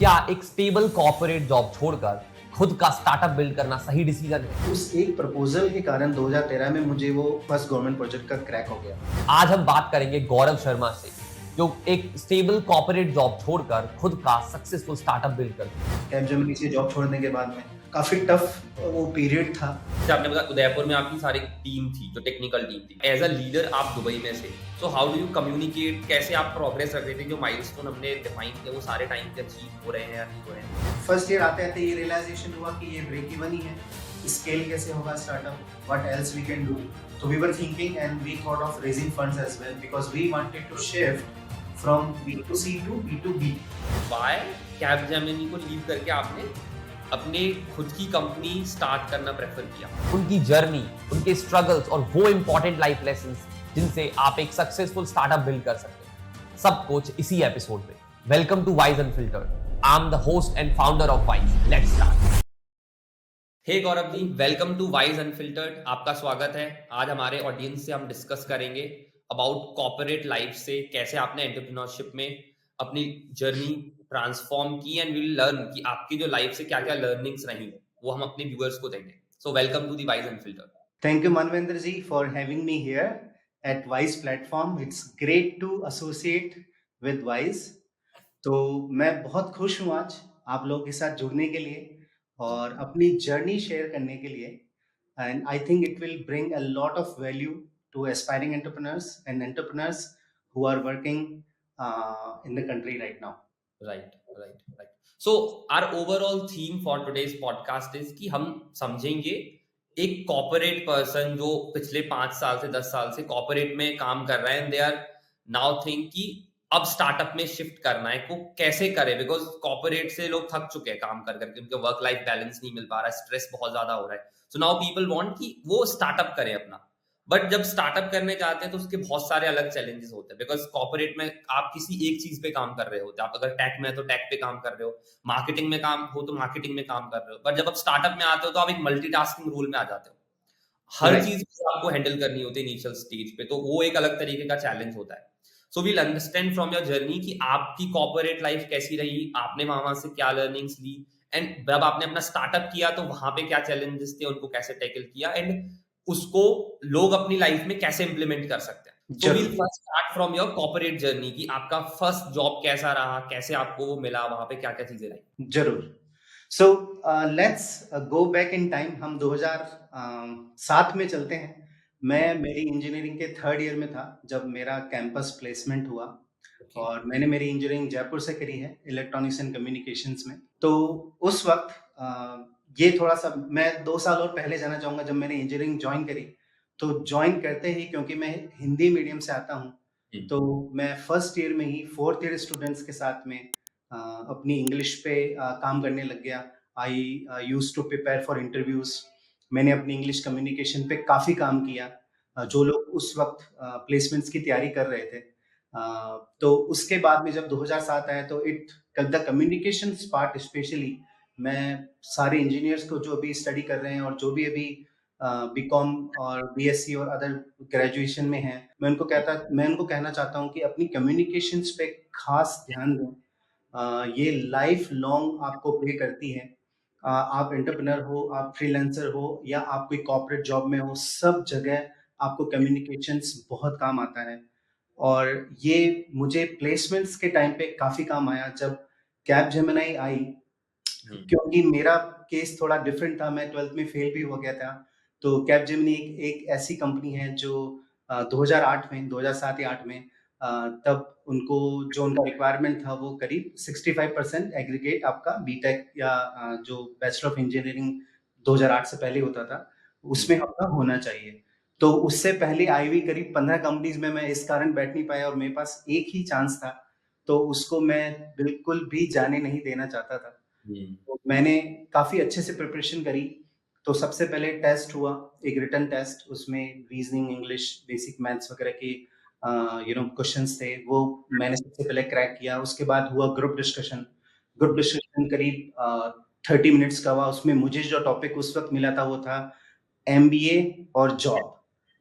क्या एक stable corporate job छोड़कर खुद का स्टार्टअप बिल्ड करना सही डिसीजन है? उस एक प्रपोजल के कारण 2013 में मुझे वो फर्स्ट गवर्नमेंट प्रोजेक्ट का क्रैक हो गया। आज हम बात करेंगे गौरव शर्मा से, जो एक स्टेबल कॉर्पोरेट जॉब छोड़कर खुद का सक्सेसफुल स्टार्टअप बिल्ड करते हैं। कैपजेमिनी से जॉब छोड़ने के बाद में काफी टफ वो पीरियड था। जैसे आपने बताया उदयपुर में आपकी सारी टीम थी, जो टेक्निकल टीम थी। एज अ लीडर आप दुबई में से, so how do you communicate, कैसे आप प्रोग्रेस रख रहे थे? जो माइलस्टोन हमने डिफाइन किया वो सारे टाइम पे अचीव हो रहे हैं या नहीं हो रहे हैं? फर्स्ट ईयर आते आते ये रियलाइजेशन हुआ कि ये ब्रेक इवन ही है, स्केल कैसे होगा startup, what else we can do. तो we were thinking and we thought of raising funds as well because we wanted to shift from B2C to B2B। Why Capgemini को leave करके आपने अपने खुद की कंपनी स्टार्ट करना prefer किया? उनकी जर्नी, उनके स्ट्रगल्स और वो इंपॉर्टेंट लाइफ लेसन्स जिनसे आप एक सक्सेसफुल स्टार्टअप बिल्ड कर सकते हैं, सब कुछ इसी एपिसोड में। Welcome to Wise unfiltered. I am the host and founder of Wise. Let's start. Hey Gaurav ji, welcome to Wise unfiltered. आपका स्वागत है। आज हमारे ऑडियंस से हम डिस्कस करेंगे अबाउट कॉर्पोरेट लाइफ से कैसे आपने एंटरप्रेन्योरशिप में अपनी जर्नी ट्रांसफॉर्म की, एंड विल लर्न कि आपकी जो लाइफ से क्या क्या लर्निंग्स रही वो हम अपने व्यूअर्स को देंगे। So welcome to the Wise unfiltered. Thank you, Manvendra ji, for having me here at Wise platform. It's great to associate with Wise. तो मैं बहुत खुश हूँ आज आप लोगों के साथ जुड़ने के लिए और अपनी जर्नी शेयर करने के लिए। And I think it will bring a lot of value to aspiring entrepreneurs and entrepreneurs who are working in the country right now. Right right right. So our overall theme for today's podcast is कि हम समझेंगे एक corporate person जो पिछले 5 साल से 10 साल से कॉर्पोरेट में काम कर रहे हैं, दे आर नाउ थिंक कि अब स्टार्टअप में शिफ्ट करना है, को कैसे करे? बिकॉज कॉर्पोरेट से लोग थक चुके हैं काम कर करके, उनके वर्क लाइफ बैलेंस नहीं मिल पा रहा है, स्ट्रेस बहुत ज्यादा हो रहा है। सो नाउ पीपल वांट कि वो स्टार्टअप करे अपना। बट जब स्टार्टअप करने जाते हैं तो उसके बहुत सारे अलग चैलेंजेस होते हैं, बिकॉज कॉर्पोरेट में आप किसी एक चीज पे काम कर रहे होते हैं। आप अगर टेक में है तो टेक पे काम कर रहे हो, मार्केटिंग में काम हो तो मार्केटिंग में काम कर रहे हो। बट जब आप स्टार्टअप में आते हो तो आप एक मल्टीटास्किंग रोल में आ जाते हो, हर Right. चीज को आपको हैंडल करनी होती है इनिशियल स्टेज पे, तो वो एक अलग तरीके का चैलेंज होता है। So we'll understand from your journey कि आपकी कॉर्पोरेट लाइफ कैसी रही, आपने वहां से क्या लर्निंग्स ली, एंड जब आपने अपना स्टार्टअप किया तो वहां पे क्या चैलेंजेस थे, उनको कैसे टैकल किया, एंड उसको लोग अपनी लाइफ में कैसे इंप्लीमेंट कर सकते हैं। So we'll first start from your corporate journey कि आपका फर्स्ट जॉब कैसा रहा, कैसे आपको वो मिला, वहां पे क्या क्या चीजें रही। जरूर। So let's go back in time. हम 2007 में चलते हैं। मैं मेरी इंजीनियरिंग के थर्ड ईयर में था जब मेरा कैंपस प्लेसमेंट हुआ। Okay. और मैंने मेरी इंजीनियरिंग जयपुर से करी है, इलेक्ट्रॉनिक्स एंड कम्युनिकेशंस में। तो उस वक्त ये थोड़ा सा मैं 2 साल और पहले जाना चाहूँगा। जब मैंने इंजीनियरिंग ज्वाइन करी तो ज्वाइन करते ही, क्योंकि मैं हिंदी मीडियम से आता हूँ, तो मैं फर्स्ट ईयर में ही फोर्थ ईयर स्टूडेंट्स के साथ में अपनी इंग्लिश पे काम करने लग गया। I used to prepare for interviews. मैंने अपनी इंग्लिश कम्युनिकेशन पे काफ़ी काम किया। जो लोग उस वक्त प्लेसमेंट्स की तैयारी कर रहे थे। तो उसके बाद में जब 2007 आया तो it the communication part specially, मैं सारे इंजीनियर्स को जो अभी स्टडी कर रहे हैं और जो भी अभी बीकॉम और बीएससी और अदर ग्रेजुएशन में हैं, मैं उनको कहना चाहता हूँ कि अपनी कम्युनिकेशंस पे खास ध्यान दें। ये लाइफ लॉन्ग आपको पे करती है। आप एंटरप्रेन्योर हो, आप फ्रीलांसर हो या आप कोई कॉर्पोरेट जॉब में हो, सब जगह आपको कम्युनिकेशंस बहुत काम आता है। और ये मुझे प्लेसमेंट्स के टाइम पे काफ़ी काम आया जब कैपजेमिनी आई, क्योंकि मेरा केस थोड़ा डिफरेंट था। मैं 12th में फेल भी हो गया था। तो कैपजेमिनी एक ऐसी कंपनी है जो 2008 में, 2007 या 8 में तब उनको जो उनका रिक्वायरमेंट था वो करीब 65% एग्रीगेट आपका बीटेक या जो बैचलर ऑफ इंजीनियरिंग 2008 से पहले होता था उसमें आपका होना चाहिए। तो उससे पहले आई हुई करीब 15 कंपनीज में मैं इस कारण बैठ नहीं पाया और मेरे पास एक ही चांस था, तो उसको मैं बिल्कुल भी जाने नहीं देना चाहता था। तो मैंने काफ़ी अच्छे से प्रिपरेशन करी। तो सबसे पहले टेस्ट हुआ, एक रिटन टेस्ट, उसमें रीजनिंग, इंग्लिश, बेसिक मैथ्स वगैरह के क्वेश्चंस थे, वो मैंने सबसे पहले क्रैक किया। उसके बाद हुआ ग्रुप डिस्कशन। ग्रुप डिस्कशन करीब 30 मिनट्स का हुआ। उसमें मुझे जो टॉपिक उस वक्त मिला था वो था एमबीए और जॉब,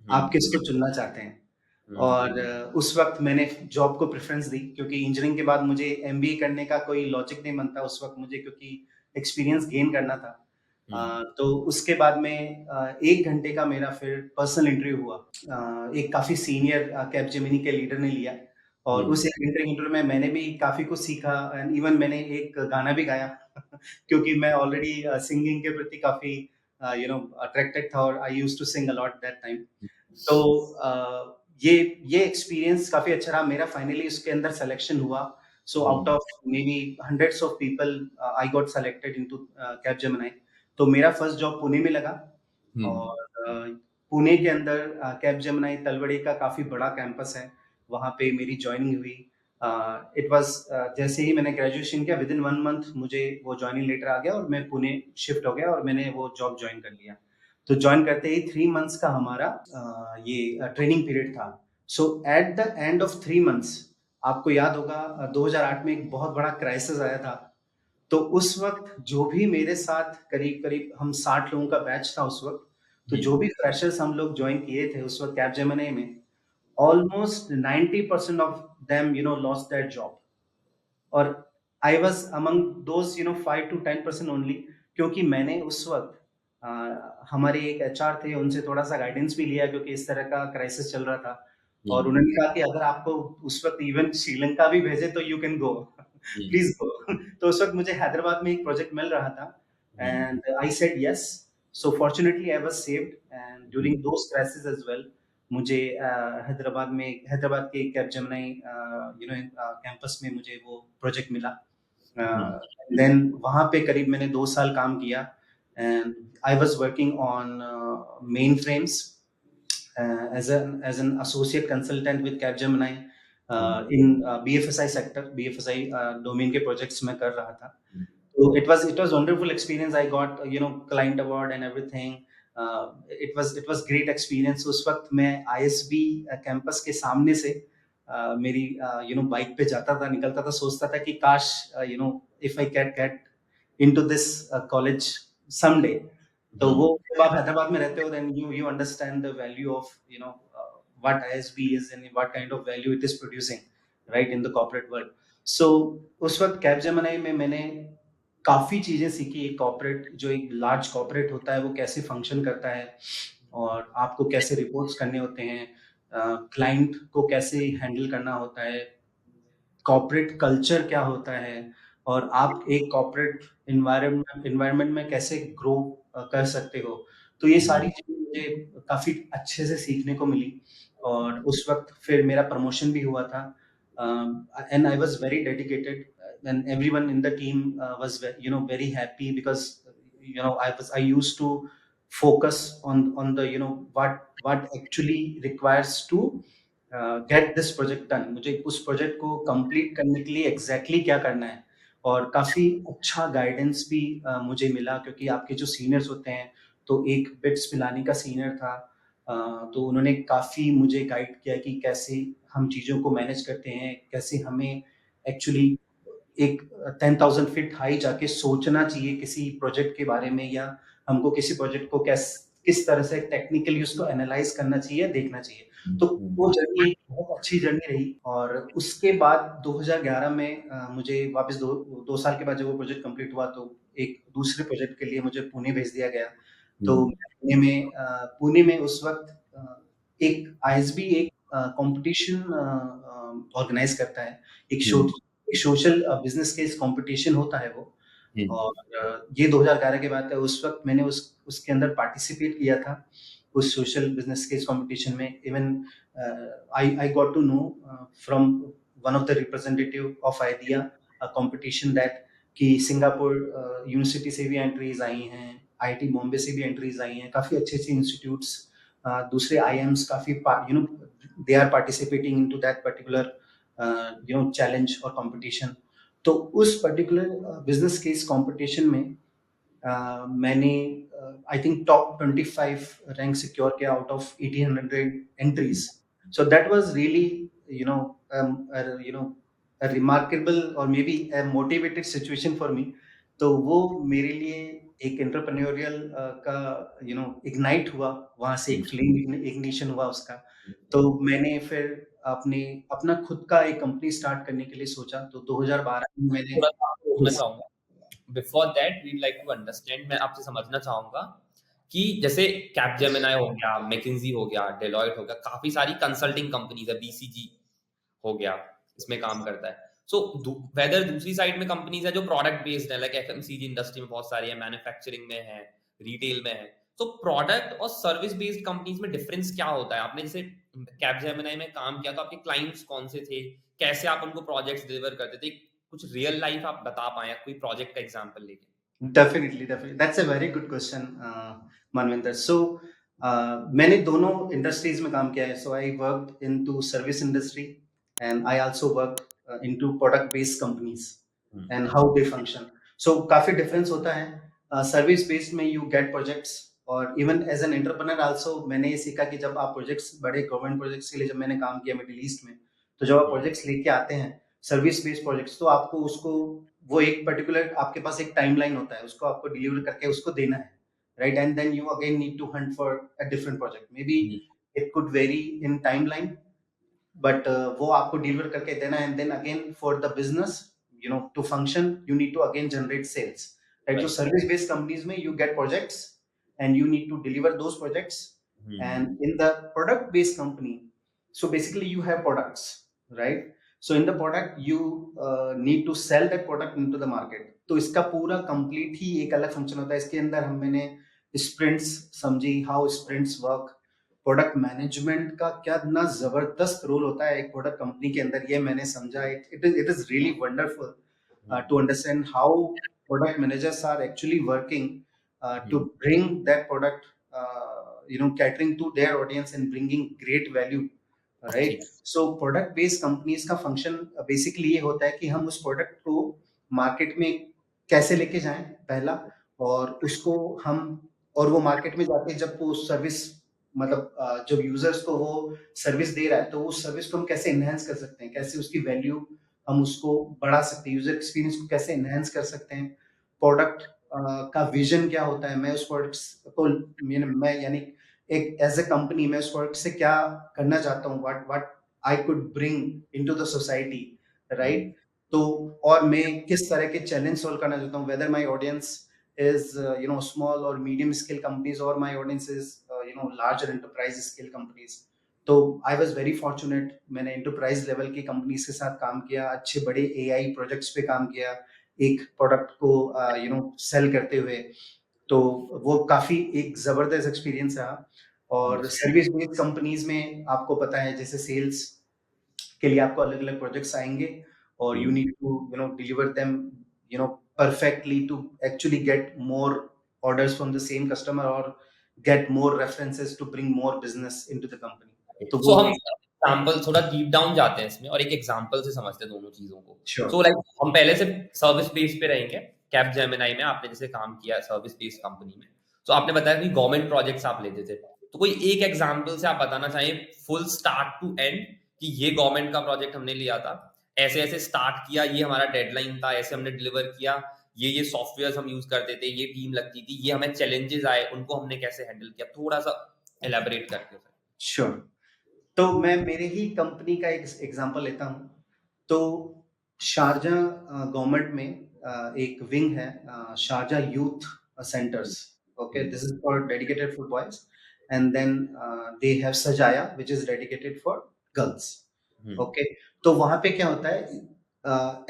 आप किसको चुनना चाहते हैं। और उस वक्त मैंने जॉब को प्रेफरेंस दी क्योंकि इंजीनियरिंग के बाद मुझे एमबीए करने का कोई लॉजिक नहीं बनता उस वक्त मुझे, क्योंकि एक्सपीरियंस गेन करना था। तो उसके बाद में 1 घंटे का मेरा फिर पर्सनल इंटरव्यू हुआ। एक काफी सीनियर कैपजेमिनी के लीडर ने लिया और उस 1 घंटे के इंटरव्यू में मैंने भी काफी कुछ सीखा एंड इवन मैंने एक गाना भी गाया क्योंकि मैं ऑलरेडी सिंगिंग के प्रति काफी अट्रैक्टेड था और I used to sing a lot that time. तो ये एक्सपीरियंस काफी अच्छा रहा मेरा। फाइनली उसके अंदर सिलेक्शन हुआ। So out of may be hundreds of people I got selected into Capgemini. तो मेरा फर्स्ट जॉब पुणे में लगा और पुणे के अंदर कैपजेमिनी तलवड़े का काफी बड़ा कैंपस है, वहां पे मेरी ज्वाइनिंग हुई। इट वाज जैसे ही मैंने ग्रेजुएशन किया विद इन 1 मंथ मुझे वो ज्वाइनिंग लेटर आ गया और मैं पुणे शिफ्ट हो गया और मैंने वो जॉब ज्वाइन कर लिया। तो ज्वाइन करते ही 3 मंथ्स का हमारा ये ट्रेनिंग पीरियड था। So at the end of 3 months, आपको याद होगा 2008 में एक बहुत बड़ा क्राइसिस आया था। तो उस वक्त जो भी मेरे साथ करीब करीब हम 60 लोगों का बैच था उस वक्त, तो जो भी फ्रेशर्स हम लोग ज्वाइन किए थे उस वक्त कैपजेमिनी में, almost 90% of them lost their job, और I was among those 5 to 10% only, क्योंकि मैंने उस वक्त हमारे एक एचआर थे, उनसे थोड़ा सा गाइडेंस भी लिया क्योंकि इस तरह का क्राइसिस चल रहा था और उन्होंने कहा कि अगर आपको उस वक्त इवन श्रीलंका भी भेजे तो you can go, please go. तो उस वक्त मुझे हैदराबाद में एक प्रोजेक्ट मिल रहा था and I said yes. So fortunately I was saved and during those crisis as well मुझे हैदराबाद के कैपजेमिनी कैंपस में मुझे वो प्रोजेक्ट मिला। देन वहाँ पे करीब मैंने 2 साल काम किया and I was working on main frames as an associate consultant with Capgemini in BFSI sector, BFSI domain के projects मैं कर रहा था। So it was wonderful experience. I got client award and everything. It was great experience. उस वक्त मैं ISB campus के सामने से मेरी बाइक पे जाता था, निकलता था, सोचता था कि काश if I can get into this college someday. तो वो जब आप हैदराबाद में रहते हो then you understand the value of what ISB is and what kind of value it is producing right in the corporate world. So उस वक्त Capgemini में मैंने काफी चीजें सीखी। एक कॉर्पोरेट, जो एक लार्ज कॉर्पोरेट होता है वो कैसे फंक्शन करता है और आपको कैसे रिपोर्ट्स करने होते हैं, क्लाइंट को कैसे हैंडल करना होता है, कॉर्पोरेट कल्चर क्या होता है और आप एक कॉर्पोरेट एनवायरनमेंट में कैसे ग्रो कर सकते हो। तो ये सारी चीजें मुझे काफी अच्छे से सीखने को मिली और उस वक्त फिर मेरा प्रमोशन भी हुआ था and I was very dedicated and everyone in the team was very happy because I used to focus on the what actually requires to get this project done। मुझे उस प्रोजेक्ट को कंप्लीट करने के लिए exactly क्या करना है और काफी अच्छा गाइडेंस भी मुझे मिला क्योंकि आपके जो सीनियर्स होते हैं, तो एक बिट्स पिलानी का सीनियर था, तो उन्होंने काफी मुझे गाइड किया कि कैसे हम चीजों को मैनेज करते हैं, कैसे हमें एक्चुअली एक 10,000 फीट हाई जाके सोचना चाहिए किसी प्रोजेक्ट के बारे में, या हमको किसी प्रोजेक्ट को किस तरह से टेक्निकली उसको एनालाइज करना चाहिए, देखना चाहिए। तो वो जर्नी बहुत अच्छी जर्नी रही और उसके बाद 2011 में मुझे वापस दो साल के बाद जब वो प्रोजेक्ट कंप्लीट हुआ तो एक दूसरे प्रोजेक्ट के लिए मुझे पुणे भेज दिया गया। तो पुणे में उस वक्त एक आईएसबी एक कंपटीशन ऑर्गेनाइज करता है, एक सोशल बिजनेस केस कंपटीशन होता है वो, और ये 2011 के बाद है। उस वक्त मैंने उसके अंदर पार्टिसिपेट किया था उस सोशल बिजनेस केस कंपटीशन में। Even I got to know from one of the representative of idea competition that कि सिंगापुर यूनिवर्सिटी से भी एंट्रीज आई हैं, आईआईटी बॉम्बे से भी एंट्रीज आई हैं, काफी अच्छे अच्छे इंस्टीट्यूट्स, दूसरे आईएम्स काफी they are participating into that particular challenge और कंपटीशन। तो उस पर्टिकुलर बिजनेस केस कंपटीशन में मैंने I think top 25 rank secure किया out of 1800 entries. So that was really a remarkable or maybe a motivated situation for me तो वो मेरे लिए एक एंटरप्रेन्योरियल का इग्नाइट हुआ, वहाँ से एक फ्लेम इग्निशन हुआ उसका। तो मैंने फिर अपना खुद का एक कंपनी स्टार्ट करने के लिए सोचा, तो 2012 में मैंने थोड़ा सा आपको रोकना चाहूंगा। Before that we like to understand, मैं आपसे समझना चाहूंगा कि जैसे कैपजेमिनी हो गया, मैकिंजी हो गया, डेलॉयट हो गया, काफी सारी कंसल्टिंग कंपनीज है, बीसीजी हो गया, इसमें काम करता है। सो वेदर दूसरी साइड में कंपनीज है जो प्रोडक्ट बेस्ड है, लाइक एफएमसीजी इंडस्ट्री में बहुत सारी है, मैन्युफैक्चरिंग में है, रिटेल में है। तो प्रोडक्ट और सर्विस बेस्ड कंपनीज में डिफरेंस क्या होता है? आपने जैसे कैपजेमिनी में काम किया तो आपके क्लाइंट्स कौन से थे, कैसे आप उनको प्रोजेक्ट्स डिलीवर करते थे? कुछ रियल लाइफ आप बता पाए, कोई प्रोजेक्ट का एग्जांपल लेके। Definitely, that's a very good question, Manvinder. So मैंने दोनों इंडस्ट्रीज में काम किया है। So I worked into service industry and I also work into product based companies and how they function. So काफी डिफरेंस होता है। सर्विस बेस्ड में यू गेट प्रोजेक्ट्स, और even as an entrepreneur also मैंने ये सीखा कि जब आप प्रोजेक्ट्स, बड़े गवर्नमेंट प्रोजेक्ट्स के लिए जब मैंने काम किया मिडिल ईस्ट में, तो जब आप प्रोजेक्ट्स लेके आते हैं सर्विस बेस्ड प्रोजेक्ट्स, तो आपको उसको, वो एक पर्टिकुलर आपके पास एक टाइमलाइन होता है, उसको आपको डिलीवर करके उसको देना है, right? And then you again need to hunt for a different project, maybe it could vary in timeline, but वो आपको डिलीवर करके देना है। And then again for the business, to function, you need to again generate sales, right? तो service based companies में you get projects and you need to deliver those projects. And in the product based company, so basically you have products, right? So in the product you need to sell that product into the market. तो इसका पूरा complete ही एक अलग function होता है। इसके अंदर मैंने sprints समझी, how sprints work, product management का क्या ना जबरदस्त रोल होता है एक प्रोडक्ट कंपनी के अंदर, ये मैंने समझा। It is really wonderful to understand how product managers are actually working to bring that product, catering to their audience and bringing great value, right? So product based companies का function basically ये होता है कि हम उस product को market में कैसे लेके जाएं पहला, और उसको हम, और वो market में जाके जब वो सर्विस, मतलब जब यूजर्स को वो सर्विस दे रहा है, तो उस सर्विस को हम कैसे एनहांस कर सकते हैं, कैसे उसकी वैल्यू हम उसको बढ़ा सकते हैं, यूजर एक्सपीरियंस को कैसे एनहांस कर सकते हैं, प्रोडक्ट का विजन क्या होता है, मैं उस प्रोडक्ट को, मैं यानी एक एज ए कंपनी मैं उस प्रोडक्ट से क्या करना चाहता हूँ, what I could bring into the society, right? तो और मैं किस तरह के चैलेंज सॉल्व करना चाहता हूँ, whether my audience is small or medium scale companies, or my audience is larger enterprise scale companies. तो I was very fortunate, मैंने enterprise level की companies के साथ काम किया, अच्छे बड़े AI projects पे काम किया, एक प्रोडक्ट को सेल करते हुए। तो वो काफी एक जबरदस्त एक्सपीरियंस रहा। और सर्विस बेस्ड कंपनीज में आपको पता है, जैसे सेल्स के लिए आपको अलग अलग प्रोजेक्ट्स आएंगे, और you need to deliver them perfectly to actually get more orders from the same customer, or get more references to bring more business into the company. तो so हम एग्जांपल थोड़ा डीप डाउन जाते हैं इसमें, और एक एग्जांपल से समझते हैं दोनों चीजों को। Sure. So like हम पहले से सर्विस बेस पे रहेंगे। कैपजेमिनी में आपने जैसे काम किया सर्विस बेस्ड कंपनी में, तो आपने बताया कि गवर्नमेंट प्रोजेक्ट्स आप लेते थे, तो कोई एक एग्जांपल से आप बताना चाहिए फुल स्टार्ट टू एंड कि ये गवर्नमेंट का प्रोजेक्ट हमने लिया था, ऐसे ऐसे स्टार्ट किया, ये हमारा डेडलाइन था, ऐसे हमने डिलीवर किया, ये सॉफ्टवेयर हम यूज करते थे, ये टीम लगती थी, ये हमें चैलेंजेस आए, उनको हमने कैसे हैंडल किया, थोड़ा सा एलैबोरेट करके। श्योर। तो मैं मेरे ही कंपनी का एक एग्जांपल लेता हूँ। तो शारजा गवर्नमेंट में एक विंग है, Sharjah youth centres, okay, this is for dedicated for boys, and then they have Sajaya which is dedicated for girls, okay. तो वहां पे क्या होता है,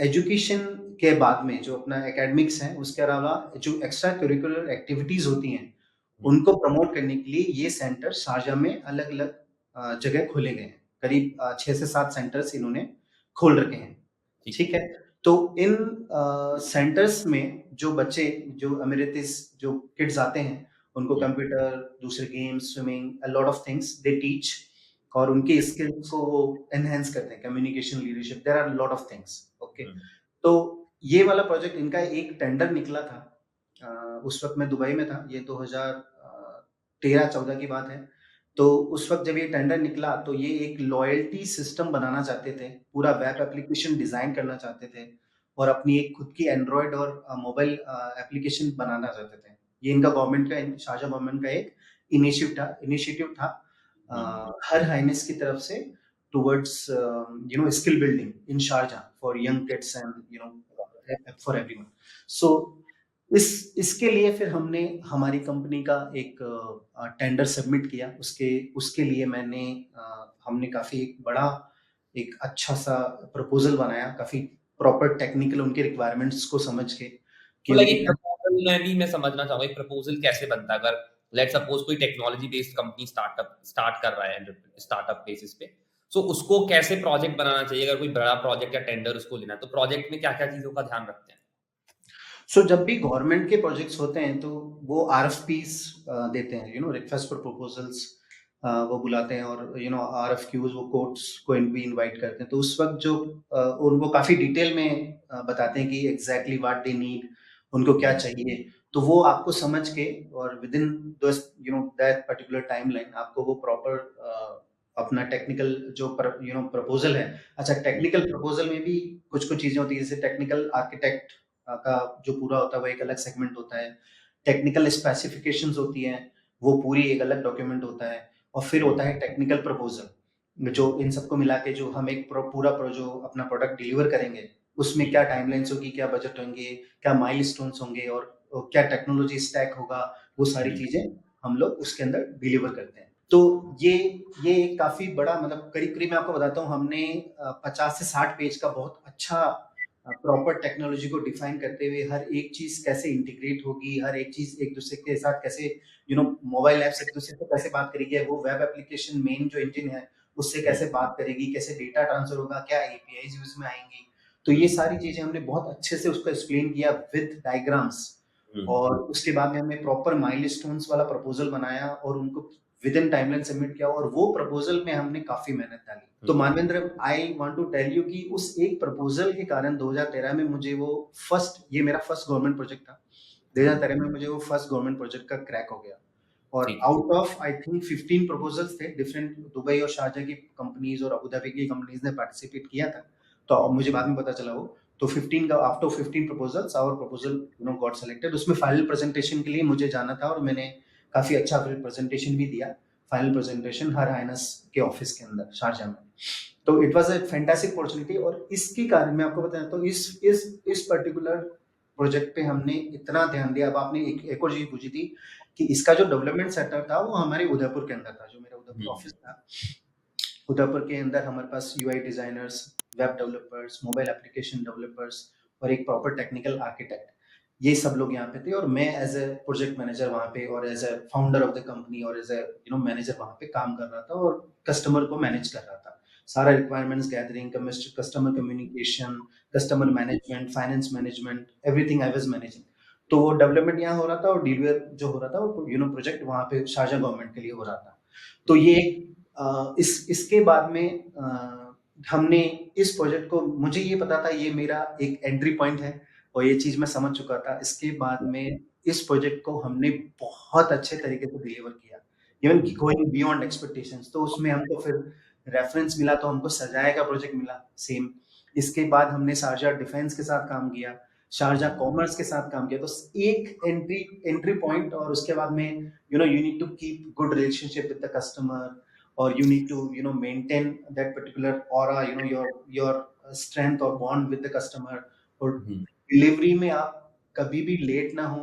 एजुकेशन के बाद में जो अपना एकेडमिक्स है, उसके अलावा जो एक्स्ट्रा करिकुलर एक्टिविटीज होती हैं, उनको प्रमोट करने के लिए ये सेंटर शारजा में अलग अलग जगह खोले गए हैं। करीब 6 से 7 सेंटर्स इन्होंने खोल रखे हैं, ठीक है। तो इन सेंटर्स में जो बच्चे, जो अमेरिटिस जो किड्स आते हैं, उनको कंप्यूटर, दूसरे games, swimming, a lot of things they teach, और उनकी स्किल्स को वो एनहेंस करते हैं, communication, leadership, there are lot of things, okay. तो ये वाला प्रोजेक्ट इनका एक टेंडर निकला था, उस वक्त मैं दुबई में था, ये 2013-14 की बात है। तो उस वक्त जब ये टेंडर निकला, तो ये एक लॉयल्टी सिस्टम बनाना चाहते थे, पूरा वेब एप्लीकेशन डिजाइन करना चाहते थे, और अपनी एक खुद की एंड्रॉयड और मोबाइल एप्लीकेशन बनाना चाहते थे। ये इनका गवर्नमेंट का, शारजाह गवर्नमेंट का एक इनिशिएटिव था हर हाइनेस की तरफ से towards skill building in Sharjah for young kids and for everyone. So इसके लिए फिर हमने हमारी कंपनी का एक टेंडर सबमिट किया। उसके उसके लिए हमने काफी एक बड़ा एक अच्छा सा प्रपोजल बनाया, काफी प्रॉपर टेक्निकल उनके रिक्वायरमेंट्स को समझ के तो कि लाइक उनकी एक प्रपोजल में भी मैं समझना चाहूंगा एक प्रपोजल कैसे बनता है। अगर लेट सपोज कोई टेक्नोलॉजी बेस्ड कंपनी स्टार्ट कर रहा है स्टार्टअप बेसिस पे, सो उसको कैसे प्रोजेक्ट बनाना चाहिए? अगर कोई बड़ा प्रोजेक्ट या टेंडर उसको लेना है तो प्रोजेक्ट में क्या क्या चीजों का ध्यान रखते हैं? सो जब भी गवर्नमेंट के प्रोजेक्ट्स होते हैं तो वो आरएफपीस देते हैं, रिक्वेस्ट फॉर प्रपोजल्स वो बुलाते हैं, और आरएफक्यूज वो कोर्ट्स को भी इनवाइट करते हैं। तो उस वक्त जो उनको काफी डिटेल में बताते हैं कि एग्जैक्टली व्हाट दे नीड, उनको क्या चाहिए। तो वो आपको समझ के और with in that particular timeline आपको वो प्रॉपर अपना टेक्निकल जो प्रपोजल है। अच्छा, टेक्निकल प्रपोजल में भी कुछ कुछ चीजें होती है, जैसे टेक्निकल आर्किटेक्ट का जो पूरा होता है वो एक अलग सेगमेंट होता है। टेक्निकल स्पेसिफिकेशंस होती हैं, वो पूरी एक अलग डॉक्यूमेंट होता है। और फिर होता है टेक्निकल प्रपोजल, जो इन सबको मिला के जो हम एक पूरा जो अपना प्रोडक्ट डिलीवर करेंगे उसमें क्या टाइमलाइंस होगी, क्या बजट होंगे, क्या माइलस्टोन्स होंगे और क्या टेक्नोलॉजी स्टैक होगा, वो सारी चीजें हम लोग उसके अंदर डिलीवर करते हैं। तो ये एक काफी बड़ा, मतलब करीब करीब मैं आपको बताता हूँ, हमने 50 से 60 पेज का बहुत अच्छा प्रॉपर टेक्नोलॉजी को डिफाइन करते हुए हर एक चीज कैसे इंटीग्रेट होगी, हर एक चीज एक दूसरे के साथ कैसे मोबाइल ऐप्स एक दूसरे से कैसे बात करेगी, वो वेब एप्लीकेशन मेन जो इंजन है उससे कैसे बात करेगी, कैसे डेटा ट्रांसफर होगा, क्या एपीआईज यूज में आएंगी। तो ये सारी चीजें हमने बहुत अच्छे से उसको एक्सप्लेन किया विद डायग्राम्स। और उसके बाद में हमने प्रॉपर माइलस्टोन्स वाला प्रपोजल बनाया और उनको विद इन टाइमलाइन सबमिट किया, और वो प्रपोजल में हमने काफी मेहनत डाली। तो Manvendra, I want to tell you कि उस एक प्रपोजल के कारण 2013 में मुझे ये मेरा फर्स्ट गवर्नमेंट प्रोजेक्ट था। 2013 में मुझे वो फर्स्ट गवर्नमेंट प्रोजेक्ट का क्रैक हो गया। और out of I think 15 proposals थे, डिफरेंट दुबई और शारजाह की कंपनीज और अबू धाबी की कंपनीज ने पार्टिसिपेट किया था। तो मुझे बाद में पता चला वो, तो 15 का after 15 proposals our proposal got selected. उसमें फाइनल प्रेजेंटेशन के लिए मुझे जाना था और मैंने काफी अच्छा प्रेजेंटेशन भी दिया, फाइनल प्रेजेंटेशन हर हाइनस के ऑफिस के अंदर शारजाह में। तो it was a fantastic opportunity. और इसके कारण मैं आपको बताता हूँ, इस पर्टिकुलर प्रोजेक्ट पे हमने इतना ध्यान दिया। अब आपने एक और चीज पूछी थी कि इसका जो डेवलपमेंट सेंटर था वो हमारे उदयपुर के अंदर था, जो मेरा उदयपुर ऑफिस था। उदयपुर के अंदर हमारे पास UI designers, web developers, mobile application developers और एक प्रॉपर टेक्निकल आर्किटेक्ट, ये सब लोग यहाँ पे थे। और मैं एज ए प्रोजेक्ट मैनेजर वहाँ पे, और as a founder of the company, और एज ए मैनेजर वहाँ पे काम कर रहा था और कस्टमर को मैनेज कर रहा था। सारा requirements gathering, customer communication, customer management, finance management, everything I was managing. तो वो डेवलपमेंट यहाँ हो रहा था और डिलीवर जो हो रहा था वो प्रोजेक्ट वहाँ पे शारजाह गवर्नमेंट के लिए हो रहा था। तो ये इसके बाद में हमने इस प्रोजेक्ट को, मुझे ये पता था ये मेरा एक एंट्री पॉइंट है और ये चीज मैं समझ चुका था। इसके बाद में इस प्रोजेक्ट को हमने बहुत अच्छे तरीके से डिलीवर किया, इवन गोइंग बियॉन्ड एक्सपेक्टेशंस। तो उसमें हमको फिर रेफरेंस मिला, तो हमको सजाया का प्रोजेक्ट मिला सेम। इसके बाद हमने शारजाह डिफेंस के साथ काम किया, शारजाह कॉमर्स के साथ काम किया। तो एक एंट्री पॉइंट, और उसके बाद में you need to keep good relationship with the customer, or you need to maintain that particular aura, your strength or bond with the customer। और डिलीवरी में आप कभी भी लेट ना हो